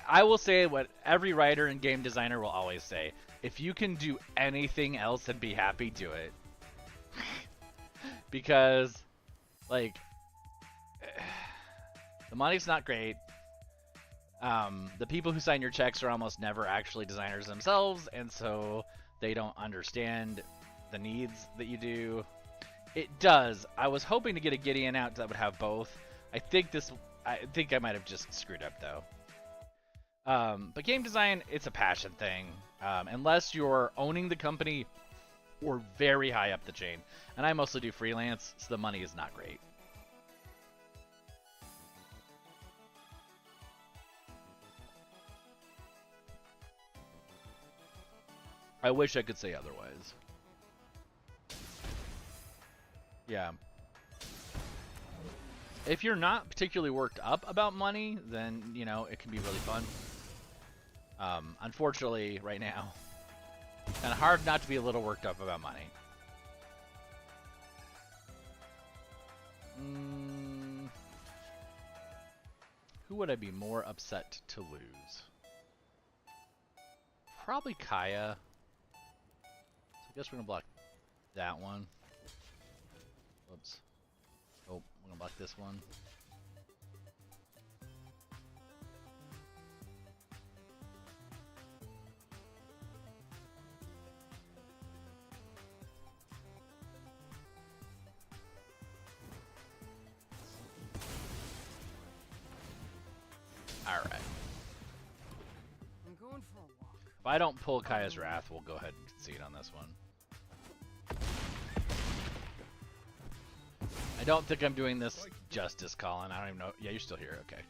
I will say what every writer and game designer will always say. If you can do anything else and be happy, do it. Because, like, the money's not great. The people who sign your checks are almost never actually designers themselves, and so they don't understand the needs that you do. It does. I was hoping to get a Gideon out that would have both. I think I might have just screwed up though. But game design, it's a passion thing. Unless you're owning the company or very high up the chain. And I mostly do freelance, so the money is not great. I wish I could say otherwise. Yeah. If you're not particularly worked up about money, then, you know, it can be really fun. Unfortunately, right now, kind of hard not to be a little worked up about money. Who would I be more upset to lose? Probably Kaya. So I guess we're gonna block that one. Whoops. Oh, we're gonna block this one. Alright. I'm going for a walk. If I don't pull Kaya's Wrath, we'll go ahead and concede on this one. I don't think I'm doing this justice, Colin. I don't even know. Yeah, you're still here. Okay.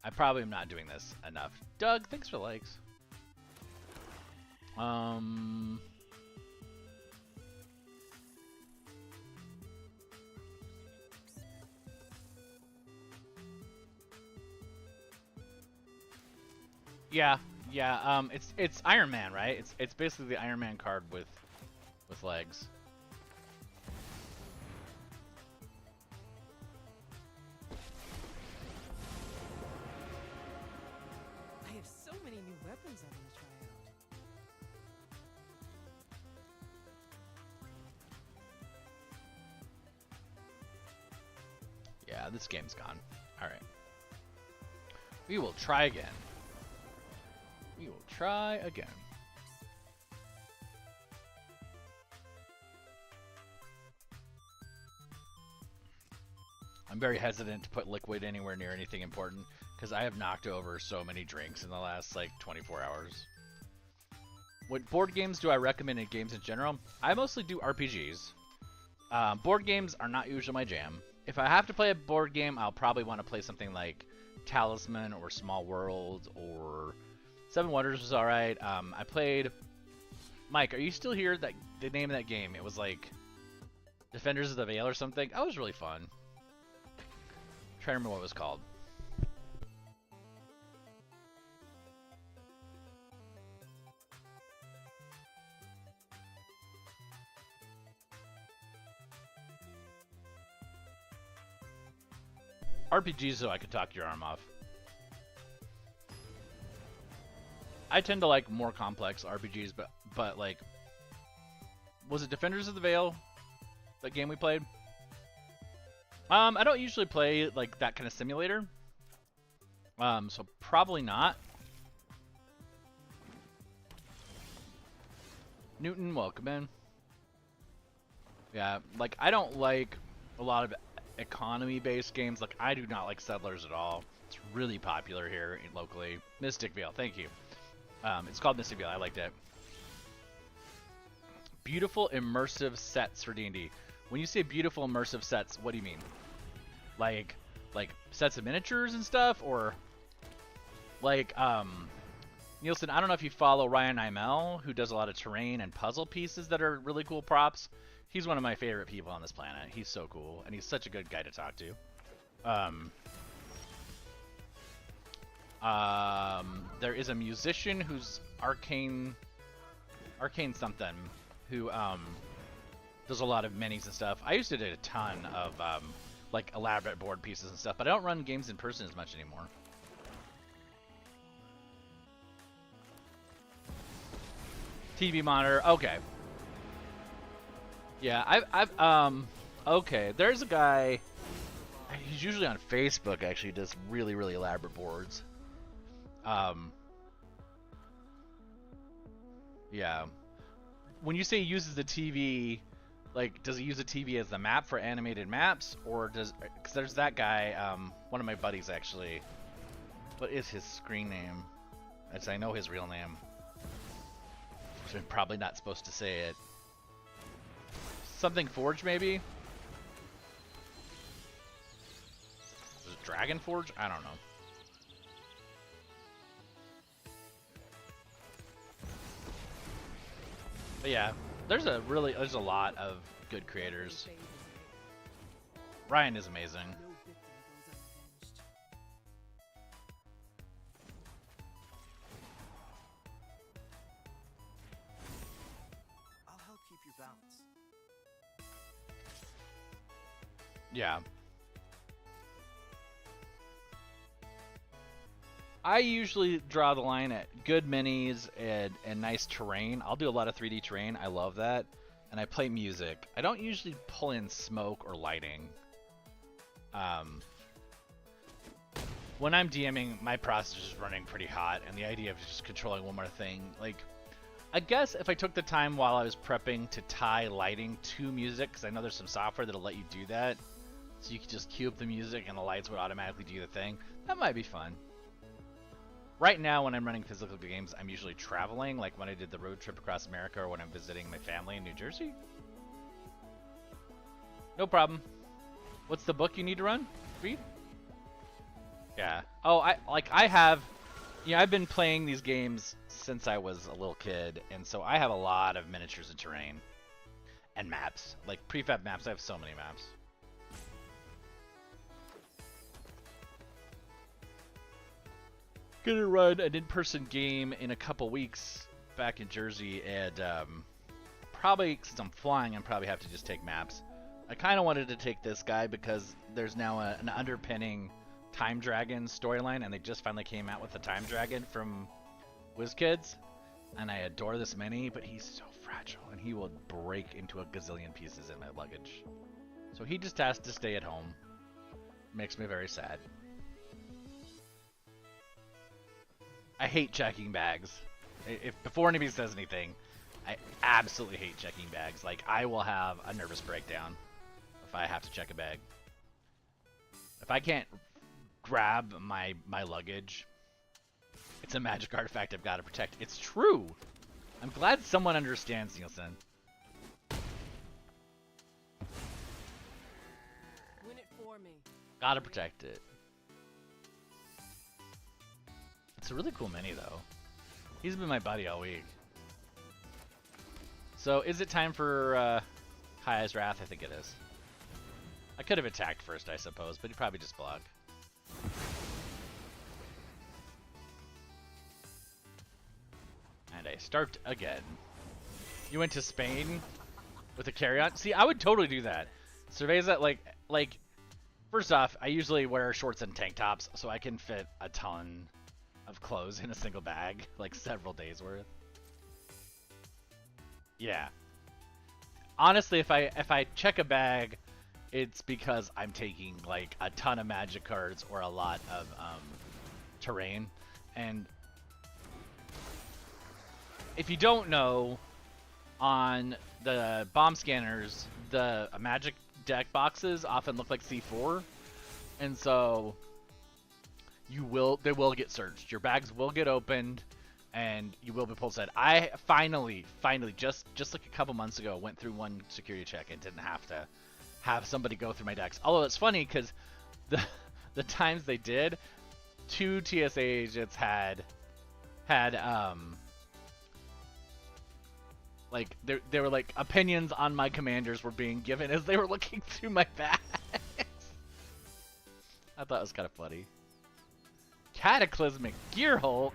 I probably am not doing this enough. Doug, thanks for the likes. Yeah, yeah. It's Iron Man, right? It's basically the Iron Man card with legs. I have so many new weapons I want to try out. Yeah, this game's gone. Alright. We will try again. We will try again. I'm very hesitant to put liquid anywhere near anything important because I have knocked over so many drinks in the last like 24 hours. What board games do I recommend in games in general? I mostly do RPGs. Board games are not usually my jam. If I have to play a board game, I'll probably want to play something like Talisman or Small World or Seven Wonders was alright. I played... Mike, are you still here? That the name of that game, it was like Defenders of the Veil or something. That was really fun. I'm trying to remember what it was called. RPGs, so I could talk your arm off. I tend to like more complex RPGs, but like, was it Defenders of the Veil? That game we played? I don't usually play like that kind of simulator. So probably not. Newton, welcome in. Yeah, like I don't like a lot of economy-based games. Like I do not like Settlers at all. It's really popular here locally. Mystic Vale, thank you. It's called Mystic Vale. I liked it. Beautiful immersive sets for D&D. When you say beautiful immersive sets, what do you mean? Like sets of miniatures and stuff, or like Nielsen, I don't know if you follow Ryan Imel, who does a lot of terrain and puzzle pieces that are really cool props. He's one of my favorite people on this planet. He's so cool, and he's such a good guy to talk to. There is a musician who's Arcane something, who does a lot of minis and stuff. I used to do a ton of like elaborate board pieces and stuff, but I don't run games in person as much anymore. TV monitor, okay. Yeah, okay. There's a guy. He's usually on Facebook. Actually, does really elaborate boards. Yeah. When you say he uses the TV, like, does he use the TV as the map for animated maps, or does? Because there's that guy. One of my buddies actually. What is his screen name? As I know his real name. So I'm probably not supposed to say it. Something Forge, maybe? Is it Dragon Forge? I don't know. But yeah, there's a lot of good creators. Ryan is amazing. No victim goes unavenged. I'll help keep you balanced. Yeah. I usually draw the line at good minis and nice terrain. I'll do a lot of 3D terrain. I love that. And I play music. I don't usually pull in smoke or lighting. When I'm DMing, my processor is running pretty hot, and the idea of just controlling one more thing, like, I guess if I took the time while I was prepping to tie lighting to music, because I know there's some software that'll let you do that, so you could just cue up the music and the lights would automatically do the thing, that might be fun. Right now, when I'm running physical games, I'm usually traveling, like when I did the road trip across America or when I'm visiting my family in New Jersey. No problem. What's the book you need to run? Read? Yeah. Oh, I have, I've been playing these games since I was a little kid, and so I have a lot of miniatures and terrain and maps, like prefab maps. I have so many maps. Gonna run an in-person game in a couple weeks back in Jersey, and probably since I'm flying, I'm probably have to just take maps. I kind of wanted to take this guy because there's now an underpinning Time Dragon storyline, and they just finally came out with the Time Dragon from WizKids, and I adore this mini, but he's so fragile, and he will break into a gazillion pieces in my luggage. So he just has to stay at home. Makes me very sad. I hate checking bags. If before anybody says anything, I absolutely hate checking bags. Like, I will have a nervous breakdown if I have to check a bag. If I can't grab my luggage, it's a magic artifact I've got to protect. It's true. I'm glad someone understands, Nielsen. Win it for me. Gotta protect it. It's a really cool mini, though. He's been my buddy all week. So, is it time for Kaya's Wrath? I think it is. I could have attacked first, I suppose, but he'd probably just block. And I start again. You went to Spain with a carry-on? See, I would totally do that. Surveys that, like, first off, I usually wear shorts and tank tops, so I can fit a ton of clothes in a single bag, like several days worth. Yeah. Honestly, if I check a bag, it's because I'm taking like a ton of magic cards or a lot of terrain. And if you don't know, on the bomb scanners, the magic deck boxes often look like C4, and so they will get searched. Your bags will get opened, and you will be pulled aside. I finally, just like a couple months ago, went through one security check and didn't have to have somebody go through my decks. Although it's funny because the times they did, 2 TSA agents had like they were like opinions on my commanders were being given as they were looking through my bags. I thought it was kind of funny. Cataclysmic Gearhulk.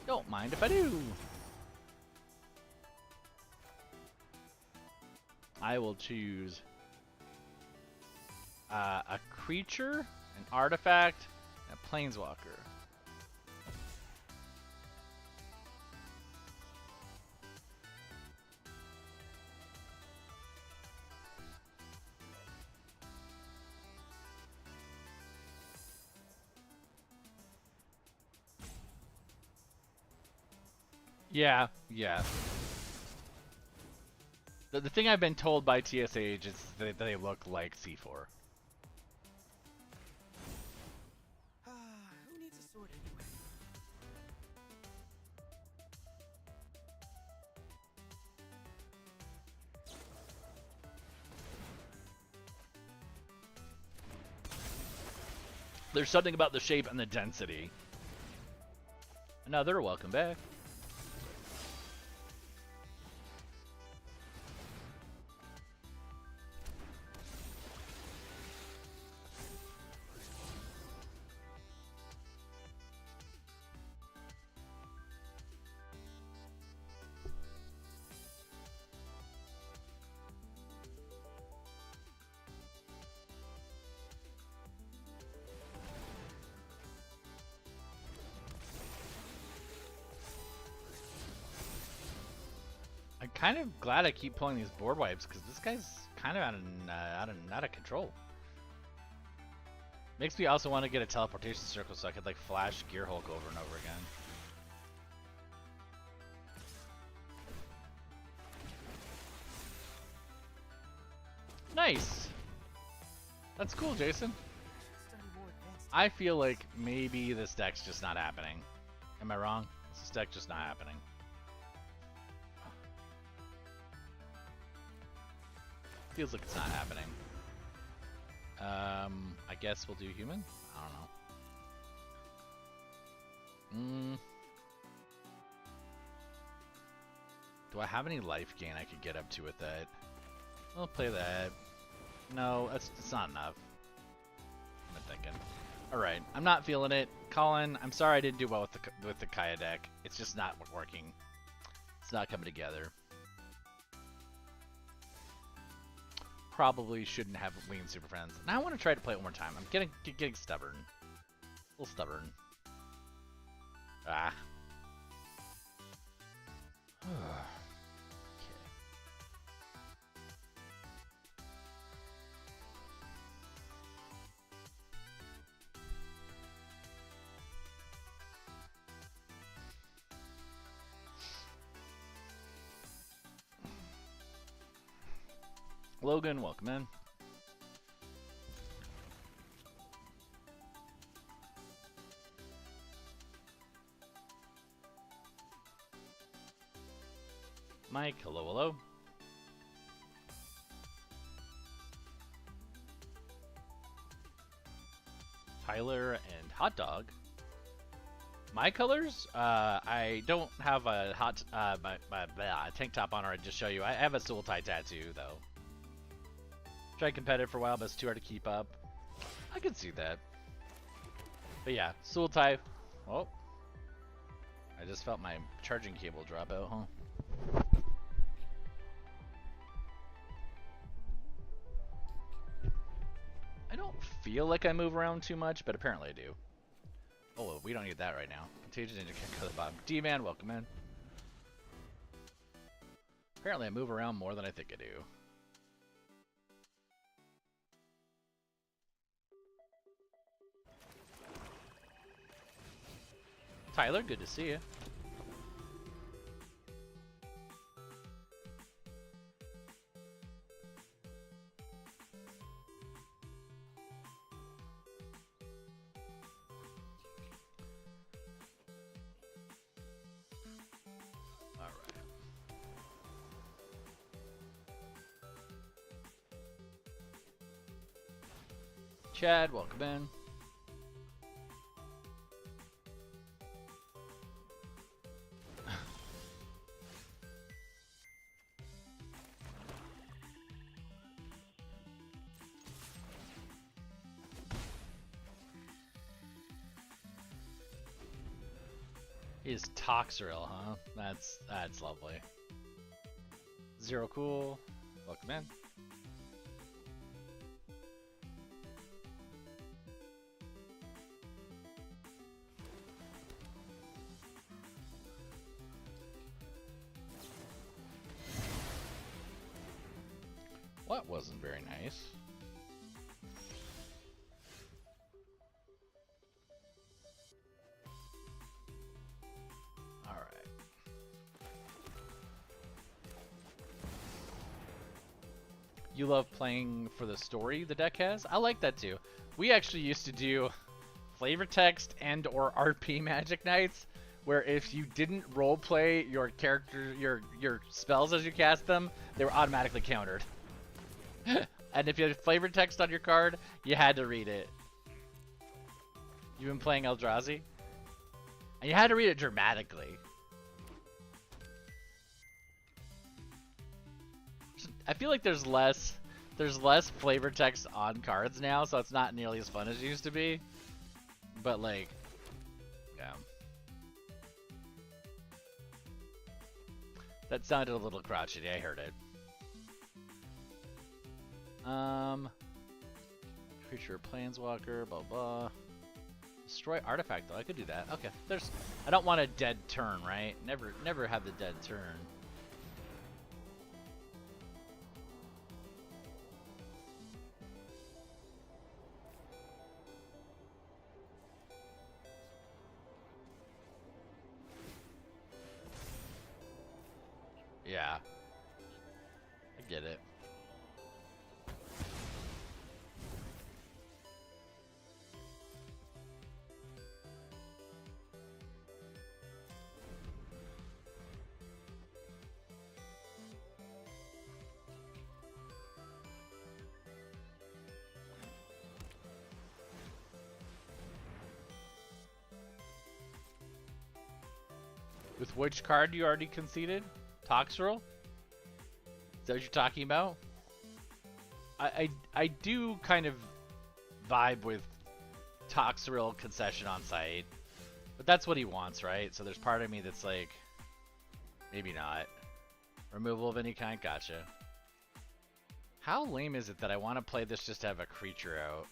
Don't mind if I do. I will choose a creature, an artifact, and a planeswalker. Yeah. The thing I've been told by TSA agents is that they look like C4. Who needs a sword anyway? There's something about the shape and the density. Another welcome back. I'm kind of glad I keep pulling these board wipes because this guy's kind of out of control. Makes me also want to get a teleportation circle so I could like flash Gearhulk over and over again. Nice. That's cool, Jason. Study more advanced. I feel like maybe this deck's just not happening. Am I wrong? Is this deck just not happening? Feels like it's not happening. I guess we'll do human? I don't know. Do I have any life gain I could get up to with that? I'll play that. No, it's not enough. I'm thinking. Alright, I'm not feeling it. Colin, I'm sorry I didn't do well with the Kaya deck. It's just not working. It's not coming together. Probably shouldn't have Winged Super Friends. Now I want to try to play it one more time. I'm getting stubborn. A little stubborn. Ah. Logan, welcome in. Mike, hello, hello. Tyler and Hot Dog. My colors? I don't have a tank top on, or I'd just show you. I have a Soul Tie tattoo, though. Tried competitive for a while, but it's too hard to keep up. I can see that. But yeah, Soul Tie. Oh. I just felt my charging cable drop out, huh? I don't feel like I move around too much, but apparently I do. Oh, well, we don't need that right now. Contagion Ninja can go to the bottom. D-Man, welcome in. Apparently I move around more than I think I do. Tyler, good to see you. All right. Chad, welcome in. Is Toxril, huh? That's lovely. Zero Cool, welcome in. What wasn't very nice? You love playing for the story the deck has? I like that too. We actually used to do flavor text and or RP Magic Nights, where if you didn't roleplay your character, your spells as you cast them, they were automatically countered. And if you had flavor text on your card, you had to read it. You've been playing Eldrazi? And you had to read it dramatically. I feel like there's less flavor text on cards now, so it's not nearly as fun as it used to be. But like, yeah. That sounded a little crotchety, I heard it. Creature Planeswalker, blah blah. Destroy artifact though, I could do that. Okay. I don't want a dead turn, right? Never have the dead turn. Yeah. I get it. With which card you already conceded? Toxrill? Is that what you're talking about? I do kind of vibe with Toxrill concession on site. But that's what he wants, right? So there's part of me that's like, maybe not. Removal of any kind, gotcha. How lame is it that I want to play this just to have a creature out?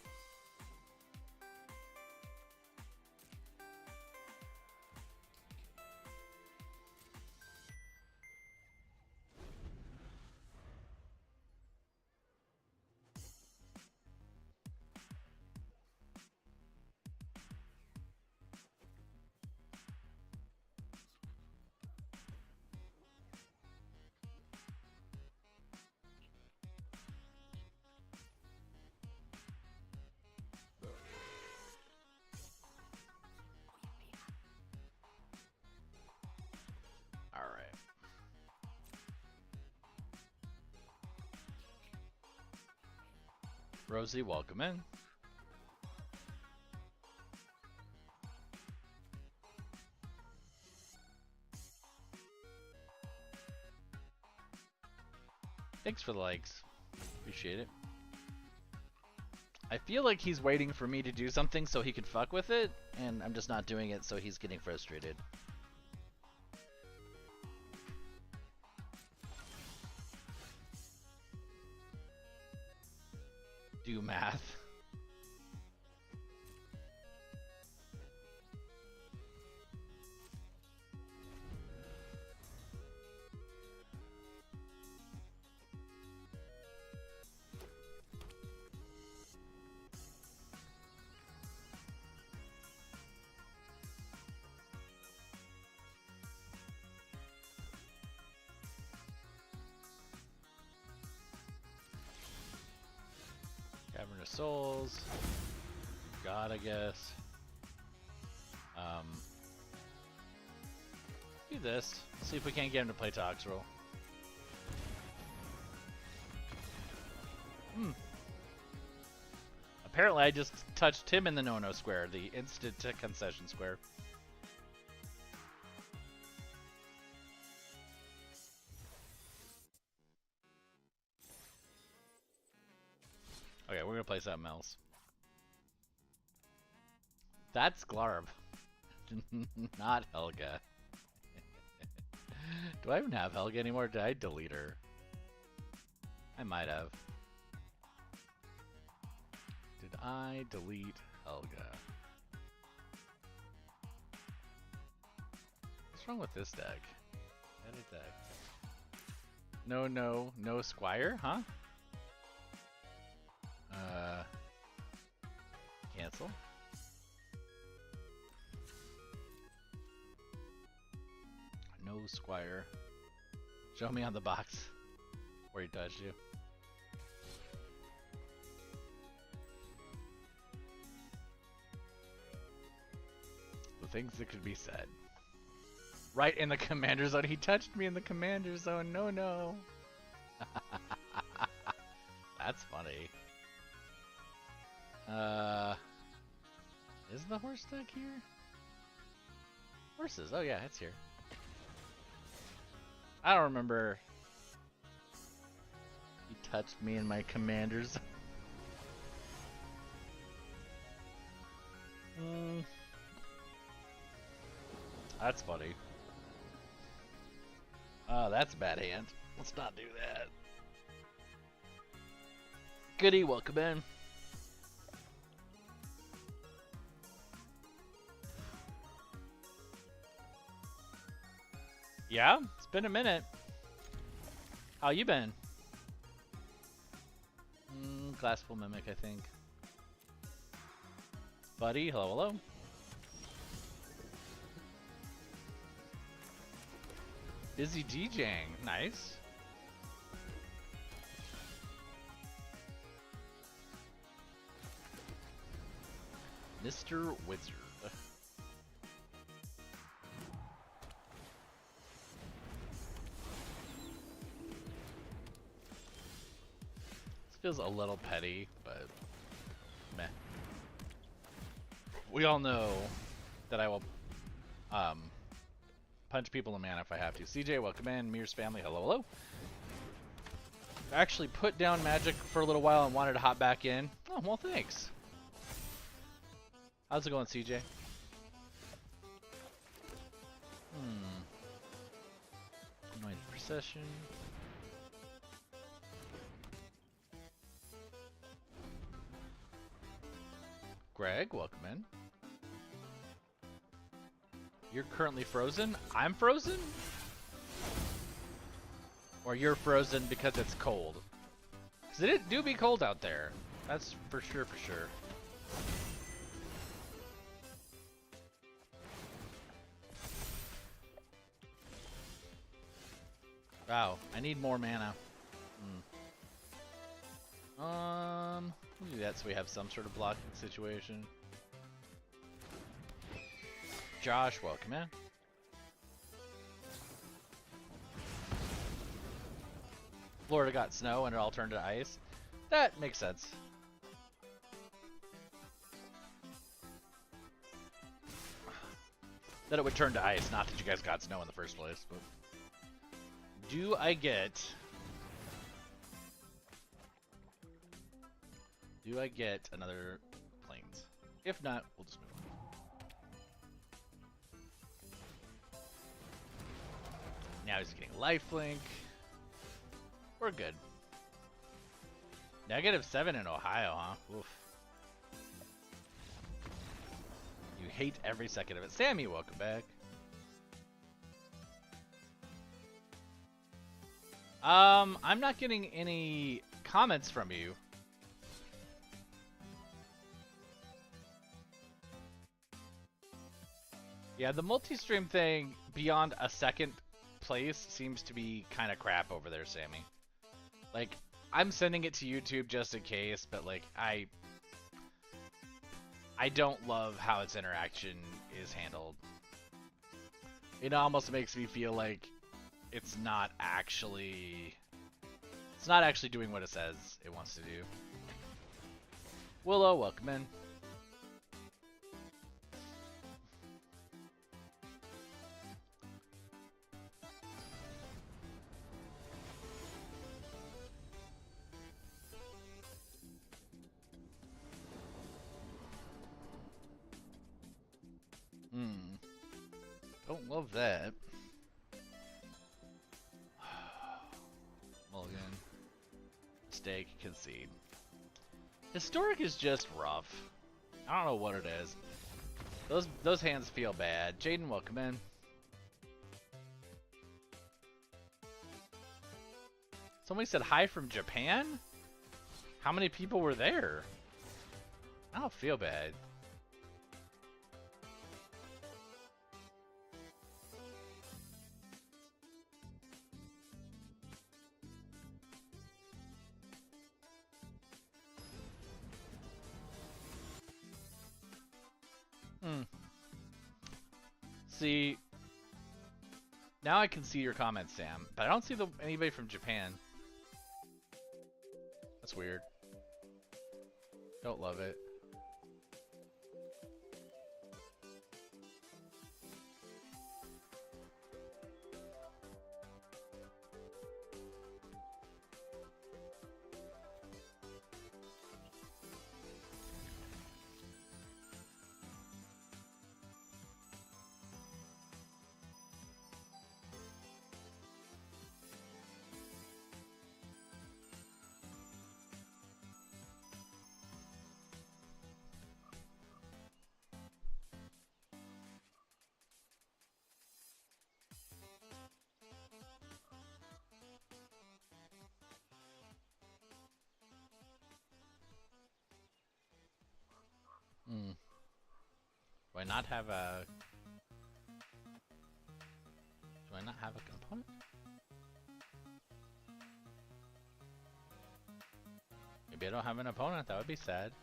Alright. Rosie, welcome in. Thanks for the likes. Appreciate it. I feel like he's waiting for me to do something so he can fuck with it, and I'm just not doing it, so he's getting frustrated. Do math. Cavernous Souls. God, I guess. Do this. See if we can't get him to play Toxrill. Apparently I just touched him in the no-no square, the instant concession square. Okay, we're gonna play something else. That's Glarb. Not Helga. Do I even have Helga anymore? Did I delete her? I might have. Did I delete Helga? What's wrong with this deck? Edit deck. No Squire, huh? Cancel. No Squire. Show me on the box where he touched you. The things that could be said. Right in the commander zone. He touched me in the commander zone. No. That's funny. Is the horse deck here? Horses. Oh yeah, it's here. I don't remember. He touched me in my commanders. That's funny. Oh, that's a bad hand. Let's not do that. Goody, welcome in. Yeah, it's been a minute. How you been? Glassful Mimic, I think. Buddy, hello. Busy DJing, nice. Mr. Wizard. Feels a little petty, but meh. We all know that I will punch people in mana if I have to. CJ, welcome in. Mir's family, hello, hello. I actually put down Magic for a little while and wanted to hop back in. Oh, well, thanks. How's it going, CJ? Anointed Procession. Greg, welcome in. You're currently frozen? I'm frozen? Or you're frozen because it's cold? Because it do be cold out there. That's for sure, for sure. Wow, I need more mana. We'll do that so we have some sort of blocking situation. Josh, welcome in. Florida got snow and it all turned to ice. That makes sense. That it would turn to ice, not that you guys got snow in the first place, but... Do I get another planes? If not, we'll just move on. Now he's getting lifelink. We're good. -7 in Ohio, huh? Oof. You hate every second of it. Sammy, welcome back. I'm not getting any comments from you. Yeah, the multi-stream thing beyond a second place seems to be kind of crap over there, Sammy. Like, I'm sending it to YouTube just in case, but like, I don't love how its interaction is handled. It almost makes me feel like it's not actually doing what it says it wants to do. Willow, welcome in. Don't love that. Mulligan. Mistake, concede. Historic is just rough. I don't know what it is. Those hands feel bad. Jaden, welcome in. Somebody said hi from Japan? How many people were there? I don't feel bad. See, now I can see your comments, Sam, but I don't see anybody from Japan. That's weird. Don't love it. Do I not have a... Do I not have a component? Maybe I don't have an opponent, that would be sad.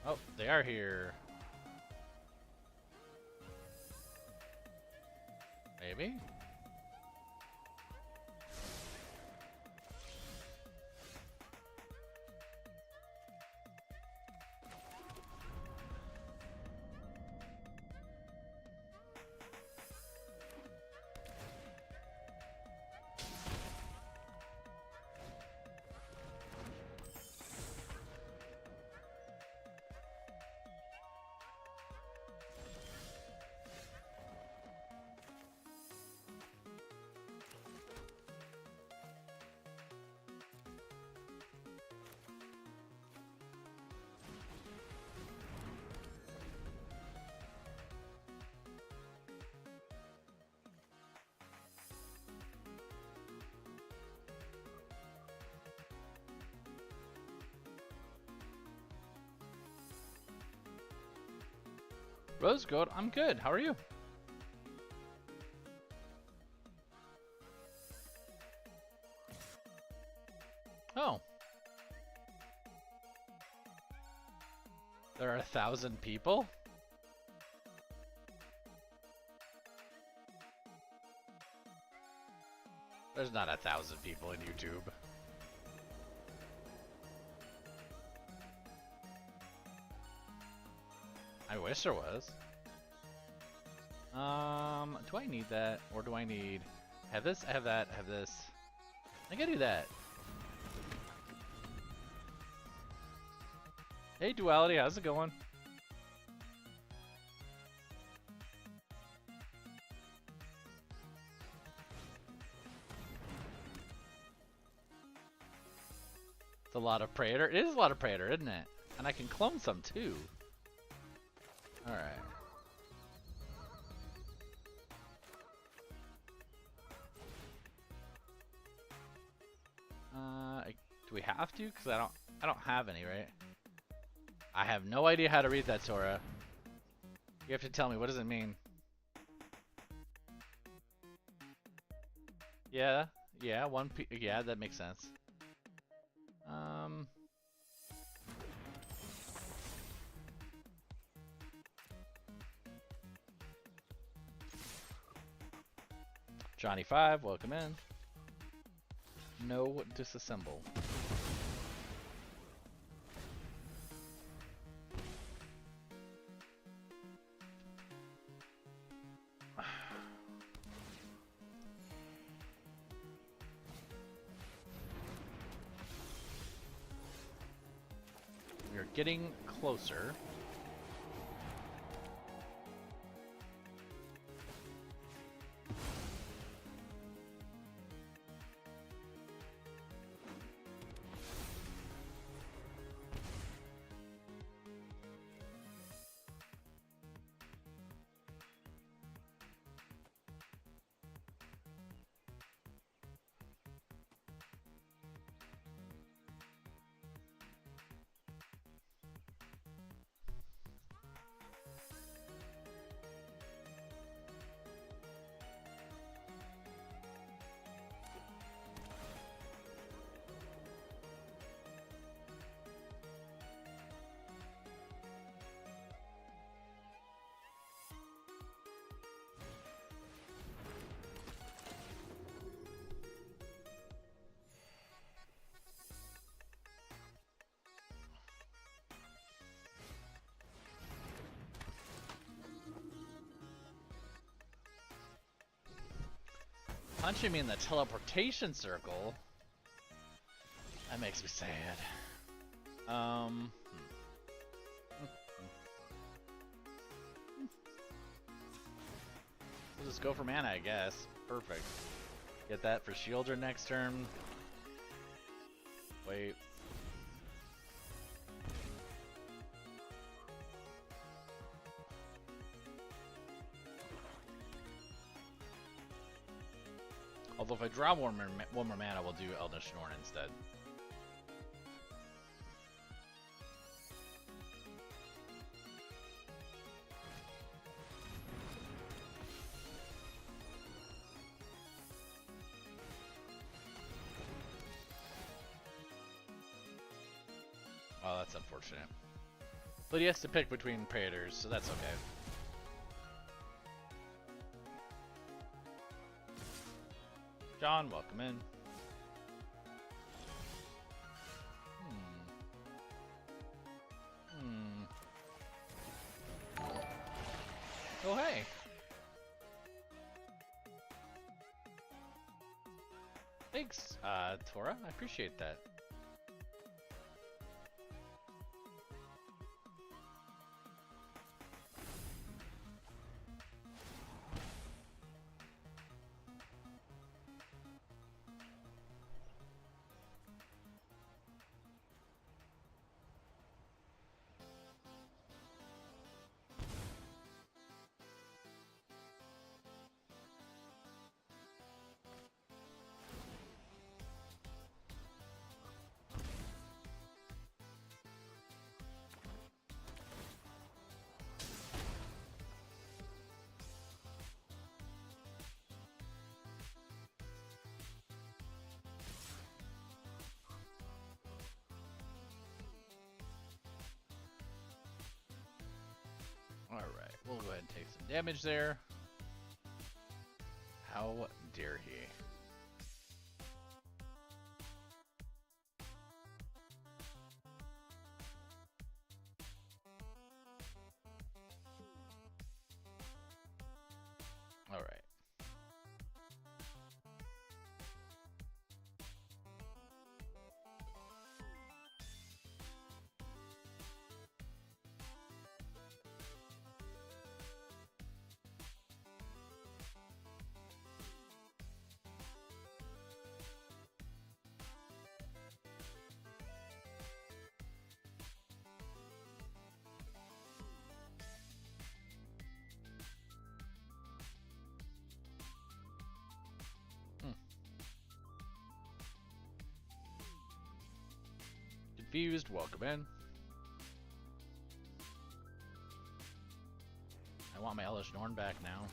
Oh, they are here. maybe? Rose Gold, I'm good. How are you? Oh. There are 1,000 people? There's not 1,000 people in YouTube. I wish there was. Do I need that? Or do I need... Have this, I have that, I have this. I can do that. Hey Duality, how's it going? It's a lot of Praetor. It is a lot of Praetor, isn't it? And I can clone some too. Alright. Do we have to? Because I don't have any, right? I have no idea how to read that, Sora. You have to tell me, what does it mean? Yeah, yeah, yeah, that makes sense. Johnny 5, welcome in. No disassemble. We're getting closer. Punching me in the teleportation circle? That makes me sad. We'll just go for mana, I guess. Perfect. Get that for Shielder next turn. Wait. Although if I draw one more mana, we'll do Eldritch Norn instead. Oh, that's unfortunate. But he has to pick between Praetors, so that's okay. John, welcome in. Oh, hey. Thanks, Tora. I appreciate that. Alright, we'll go ahead and take some damage there. How dare he? Alright. Confused, welcome in. I want my Hellish Norn back now.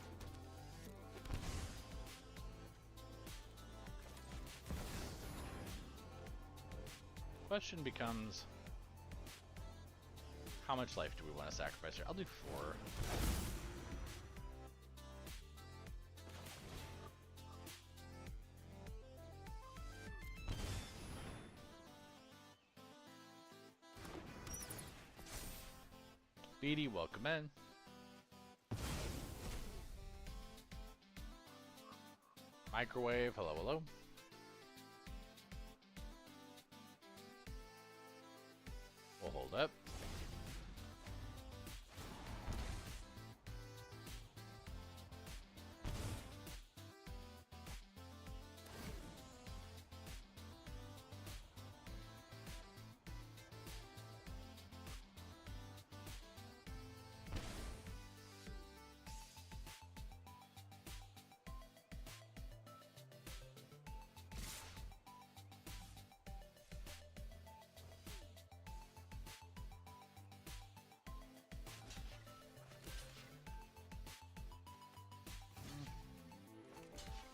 Question becomes, how much life do we want to sacrifice here? I'll do 4. Beatty, welcome in. Microwave, hello, hello. We'll hold up.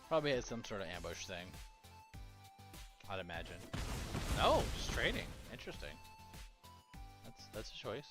Probably has some sort of ambush thing, I'd imagine. No, just trading. Interesting. That's a choice.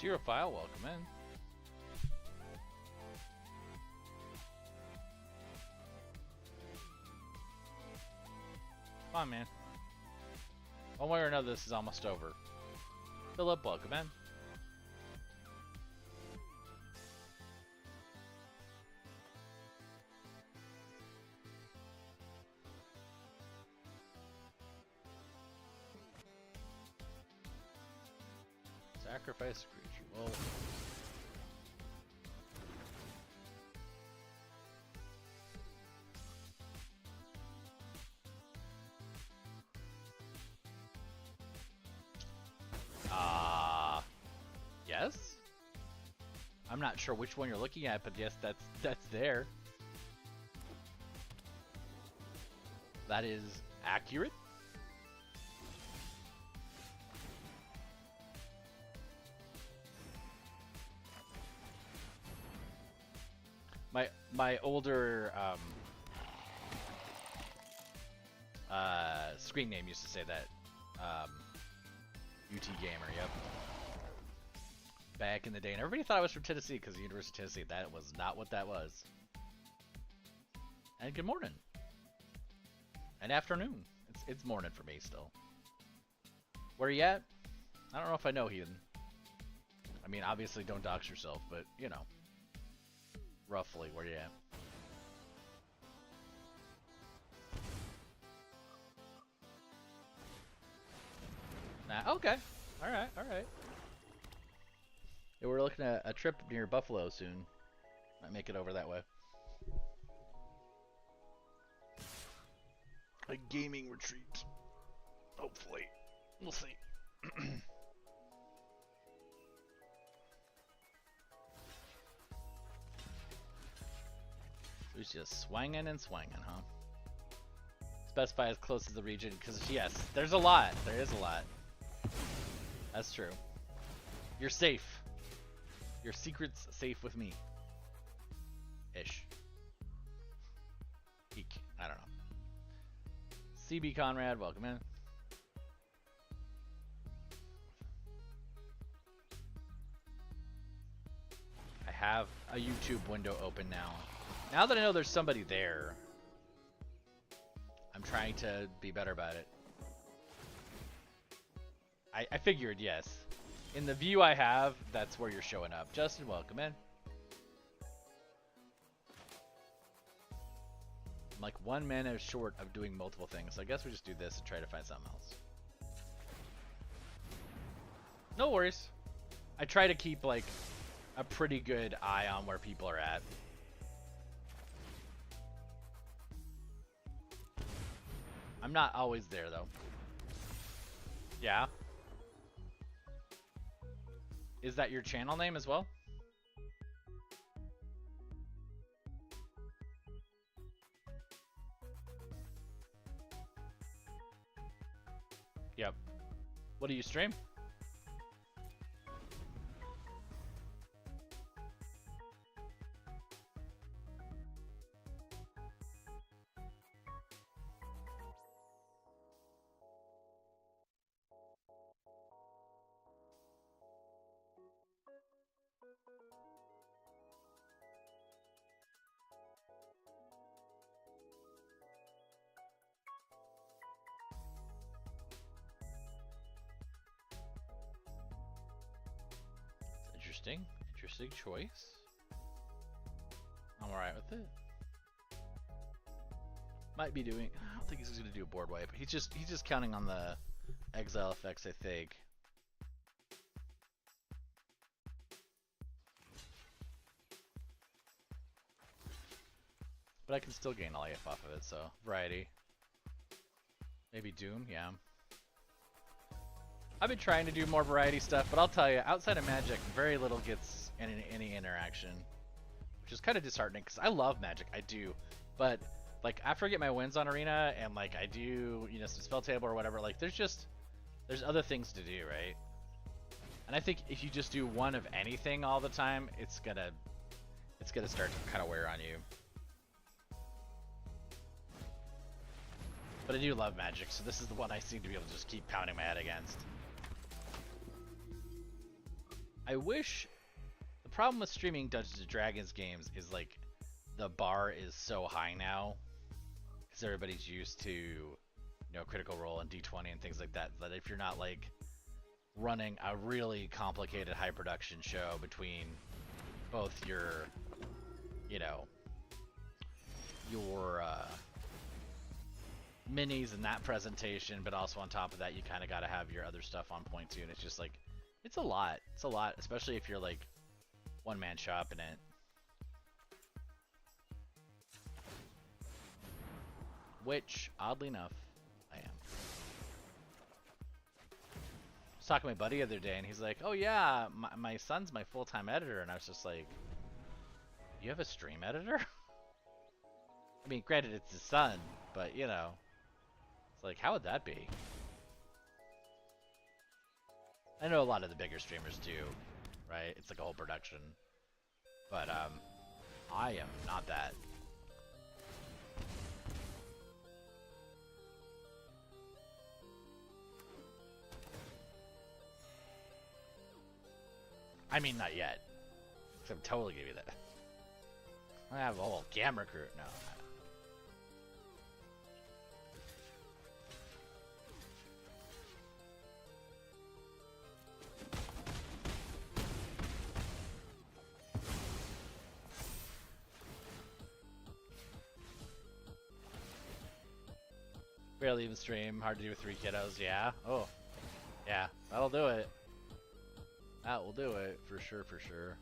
Zero file, welcome in. Come on, man. One way or another, this is almost over. Philip, welcome in. Sacrifice a creature. Well, yes. I'm not sure which one you're looking at, but yes, that's there. That is accurate. My older screen name used to say that. UT Gamer, yep. Back in the day, and everybody thought I was from Tennessee because the University of Tennessee. That was not what that was. And good morning. And afternoon. It's morning for me still. Where you at? I don't know if I know, Heathen. I mean, obviously don't dox yourself, but you know. Roughly, where you at? Nah, okay. Alright, alright. Yeah, we're looking at a trip near Buffalo soon. Might make it over that way. A gaming retreat. Hopefully. We'll see. He's just swinging and swinging, huh? Specify as close as the region, because yes, there's a lot. There is a lot. That's true. You're safe. Your secret's safe with me. Ish. Eek. I don't know. CB Conrad, welcome in. I have a YouTube window open now. Now that I know there's somebody there, I'm trying to be better about it. I figured, yes. In the view I have, that's where you're showing up. Justin, welcome in. I'm like 1 minute short of doing multiple things. So I guess we just do this and try to find something else. No worries. I try to keep like a pretty good eye on where people are at. I'm not always there though. Yeah. Is that your channel name as well? Yep. What do you stream? Interesting choice. I'm alright with it. Might be doing. I don't think he's gonna do a board wipe. He's just counting on the exile effects, I think. But I can still gain LAF off of it, so variety. Maybe Doom, yeah. I've been trying to do more variety stuff, but I'll tell you, outside of Magic, very little gets any interaction, which is kind of disheartening because I love Magic, I do, but like after I get my wins on Arena and like I do, you know, some spell table or whatever, like there's other things to do, right? And I think if you just do one of anything all the time, it's gonna start to kind of wear on you. But I do love Magic, so this is the one I seem to be able to just keep pounding my head against. I wish. The problem with streaming Dungeons & Dragons games is like the bar is so high now because everybody's used to, you know, Critical Role and D20 and things like that, that if you're not like running a really complicated high production show between both your, you know, your minis and that presentation, but also on top of that you kind of got to have your other stuff on point too, and it's just like it's a lot, especially if you're like one-man shop in it. Which, oddly enough, I am. I was talking to my buddy the other day, and he's like, oh yeah, my son's my full-time editor, and I was just like, you have a stream editor? I mean, granted, it's his son, but you know, It's like, how would that be? I know a lot of the bigger streamers do, right? It's like a whole production. But, I am not that. I mean, not yet. I'm totally give you that. I have a whole camera crew. No. Barely even stream. Hard to do with 3 kiddos. Yeah. Oh. Yeah. That'll do it. That will do it. For sure, for sure.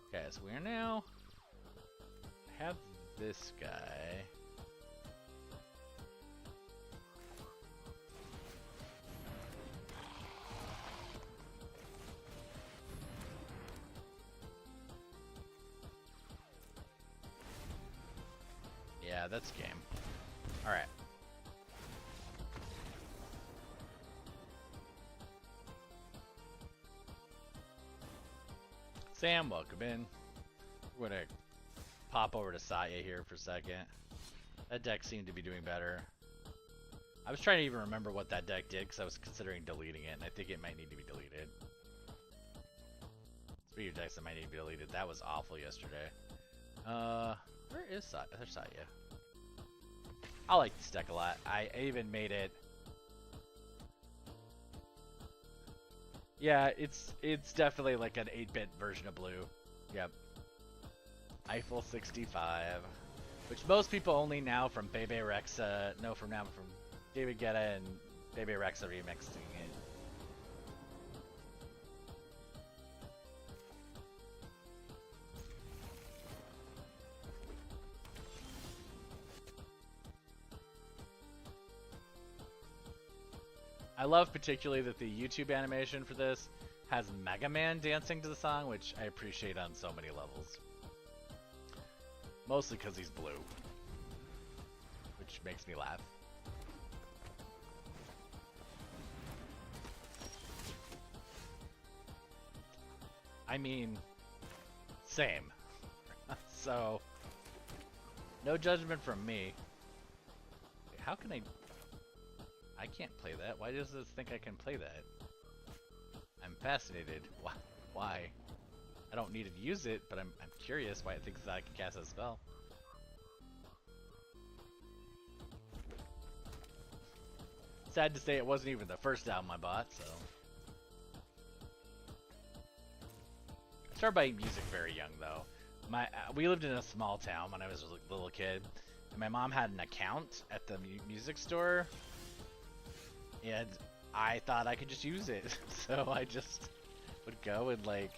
Okay, so we're now... have this guy. Yeah, that's game. Alright. Sam, welcome in. We're gonna pop over to Satya here for a second. That deck seemed to be doing better. I was trying to even remember what that deck did because I was considering deleting it, and I think it might need to be deleted. Speaking of decks that might need to be deleted, that was awful yesterday. Where is Satya? There's Satya. I like this deck a lot. I even made it. Yeah, it's definitely like an 8-bit version of blue. Yep. Eiffel 65, which most people only now from Bebe Rexha know from David Guetta and Bebe Rexha remixing it. I love particularly that the YouTube animation for this has Mega Man dancing to the song, which I appreciate on so many levels. Mostly because he's blue, which makes me laugh. I mean, same. So, no judgment from me. How can I can't play that. Why does this think I can play that? I'm fascinated. Why? I don't need to use it, but I'm curious why it thinks that I can cast a spell. Sad to say it wasn't even the first album I bought, so. I started buying music very young though. We lived in a small town when I was a little kid, and my mom had an account at the music store, and I thought I could just use it, so I just would go and like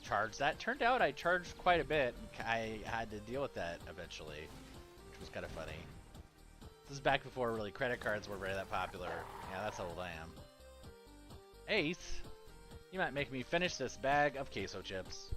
charge that. Turned out I charged quite a bit. I had to deal with that eventually, which was kind of funny. This is back before really credit cards were really that popular. Yeah, that's how old I am. Ace, you might make me finish this bag of queso chips.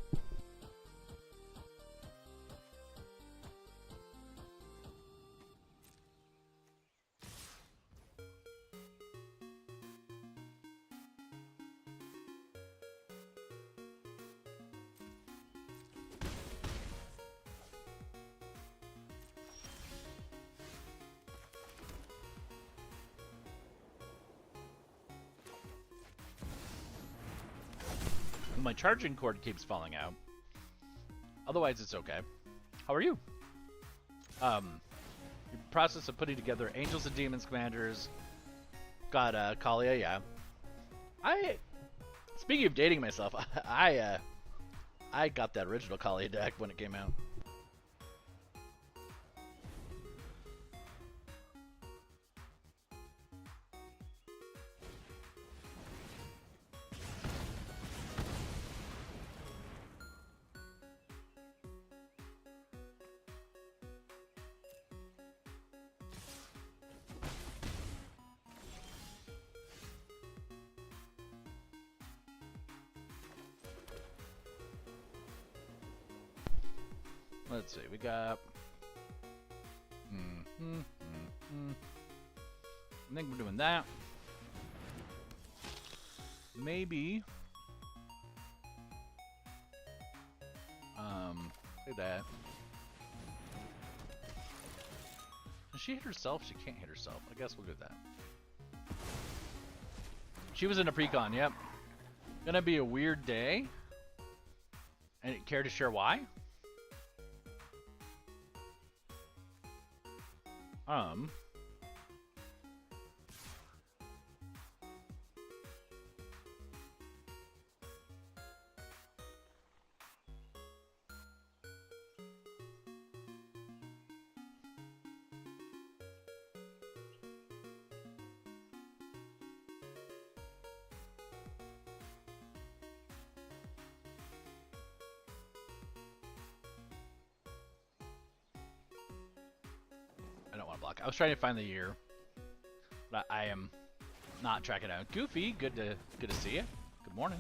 My charging cord keeps falling out. Otherwise, it's okay. How are you? The process of putting together Angels and Demons commanders. Got Kalia, yeah. Speaking of dating myself, I got that original Kalia deck when it came out. Let's see, we got... I think we're doing that. Maybe. Say that. Does she hit herself? She can't hit herself. I guess we'll do that. She was in a precon, yep. Gonna be a weird day. And care to share why? I don't want to block. I was trying to find the year, but I am not tracking down. Goofy, good to see you. Good morning.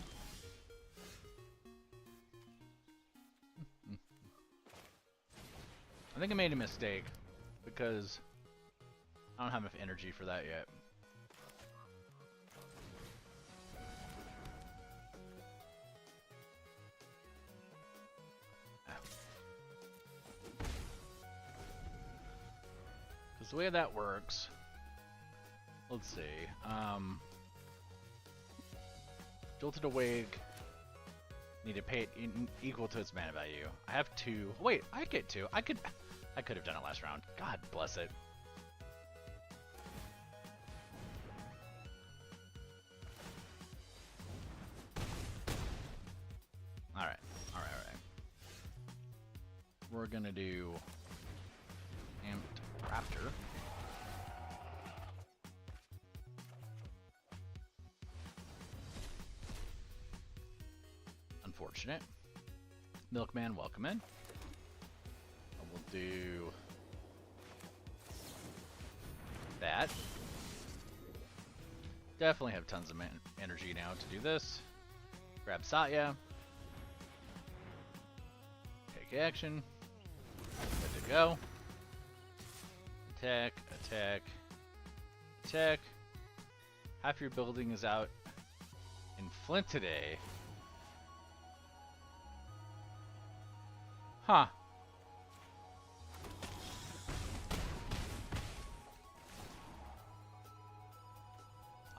I think I made a mistake because I don't have enough energy for that yet. Because the way that works, let's see. Jolted Awake need to pay it equal to its mana value. I have 2. Wait, I get 2. I could have done it last round. God bless it. Alright. We're gonna do Amped Raptor. Unfortunate. Milkman, welcome in. We'll do that. Definitely have tons of energy now to do this. Grab Satya. Take action. Good to go. Attack, attack, attack. Half your building is out in Flint today. Huh.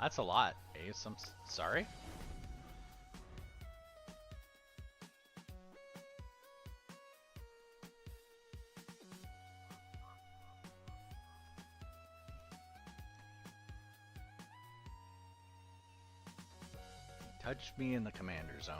That's a lot, Ace. I'm sorry. Touch me in the commander zone.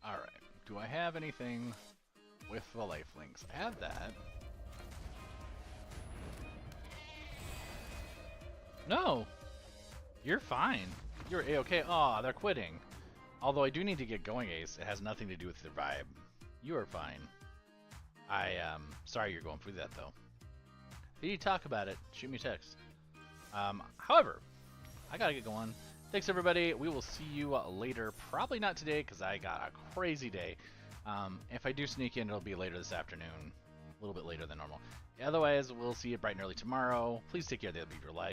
Alright, do I have anything with the lifelinks? I have that. No! You're fine. You're A-okay. Aw, they're quitting. Although I do need to get going, Ace. It has nothing to do with their vibe. You are fine. Sorry you're going through that, though. If you need to talk about it, shoot me a text. However, I gotta get going. Thanks, everybody. We will see you later. Probably not today, because I got a crazy day. If I do sneak in, it'll be later this afternoon. A little bit later than normal. Otherwise, we'll see you bright and early tomorrow. Please take care of the other of your life.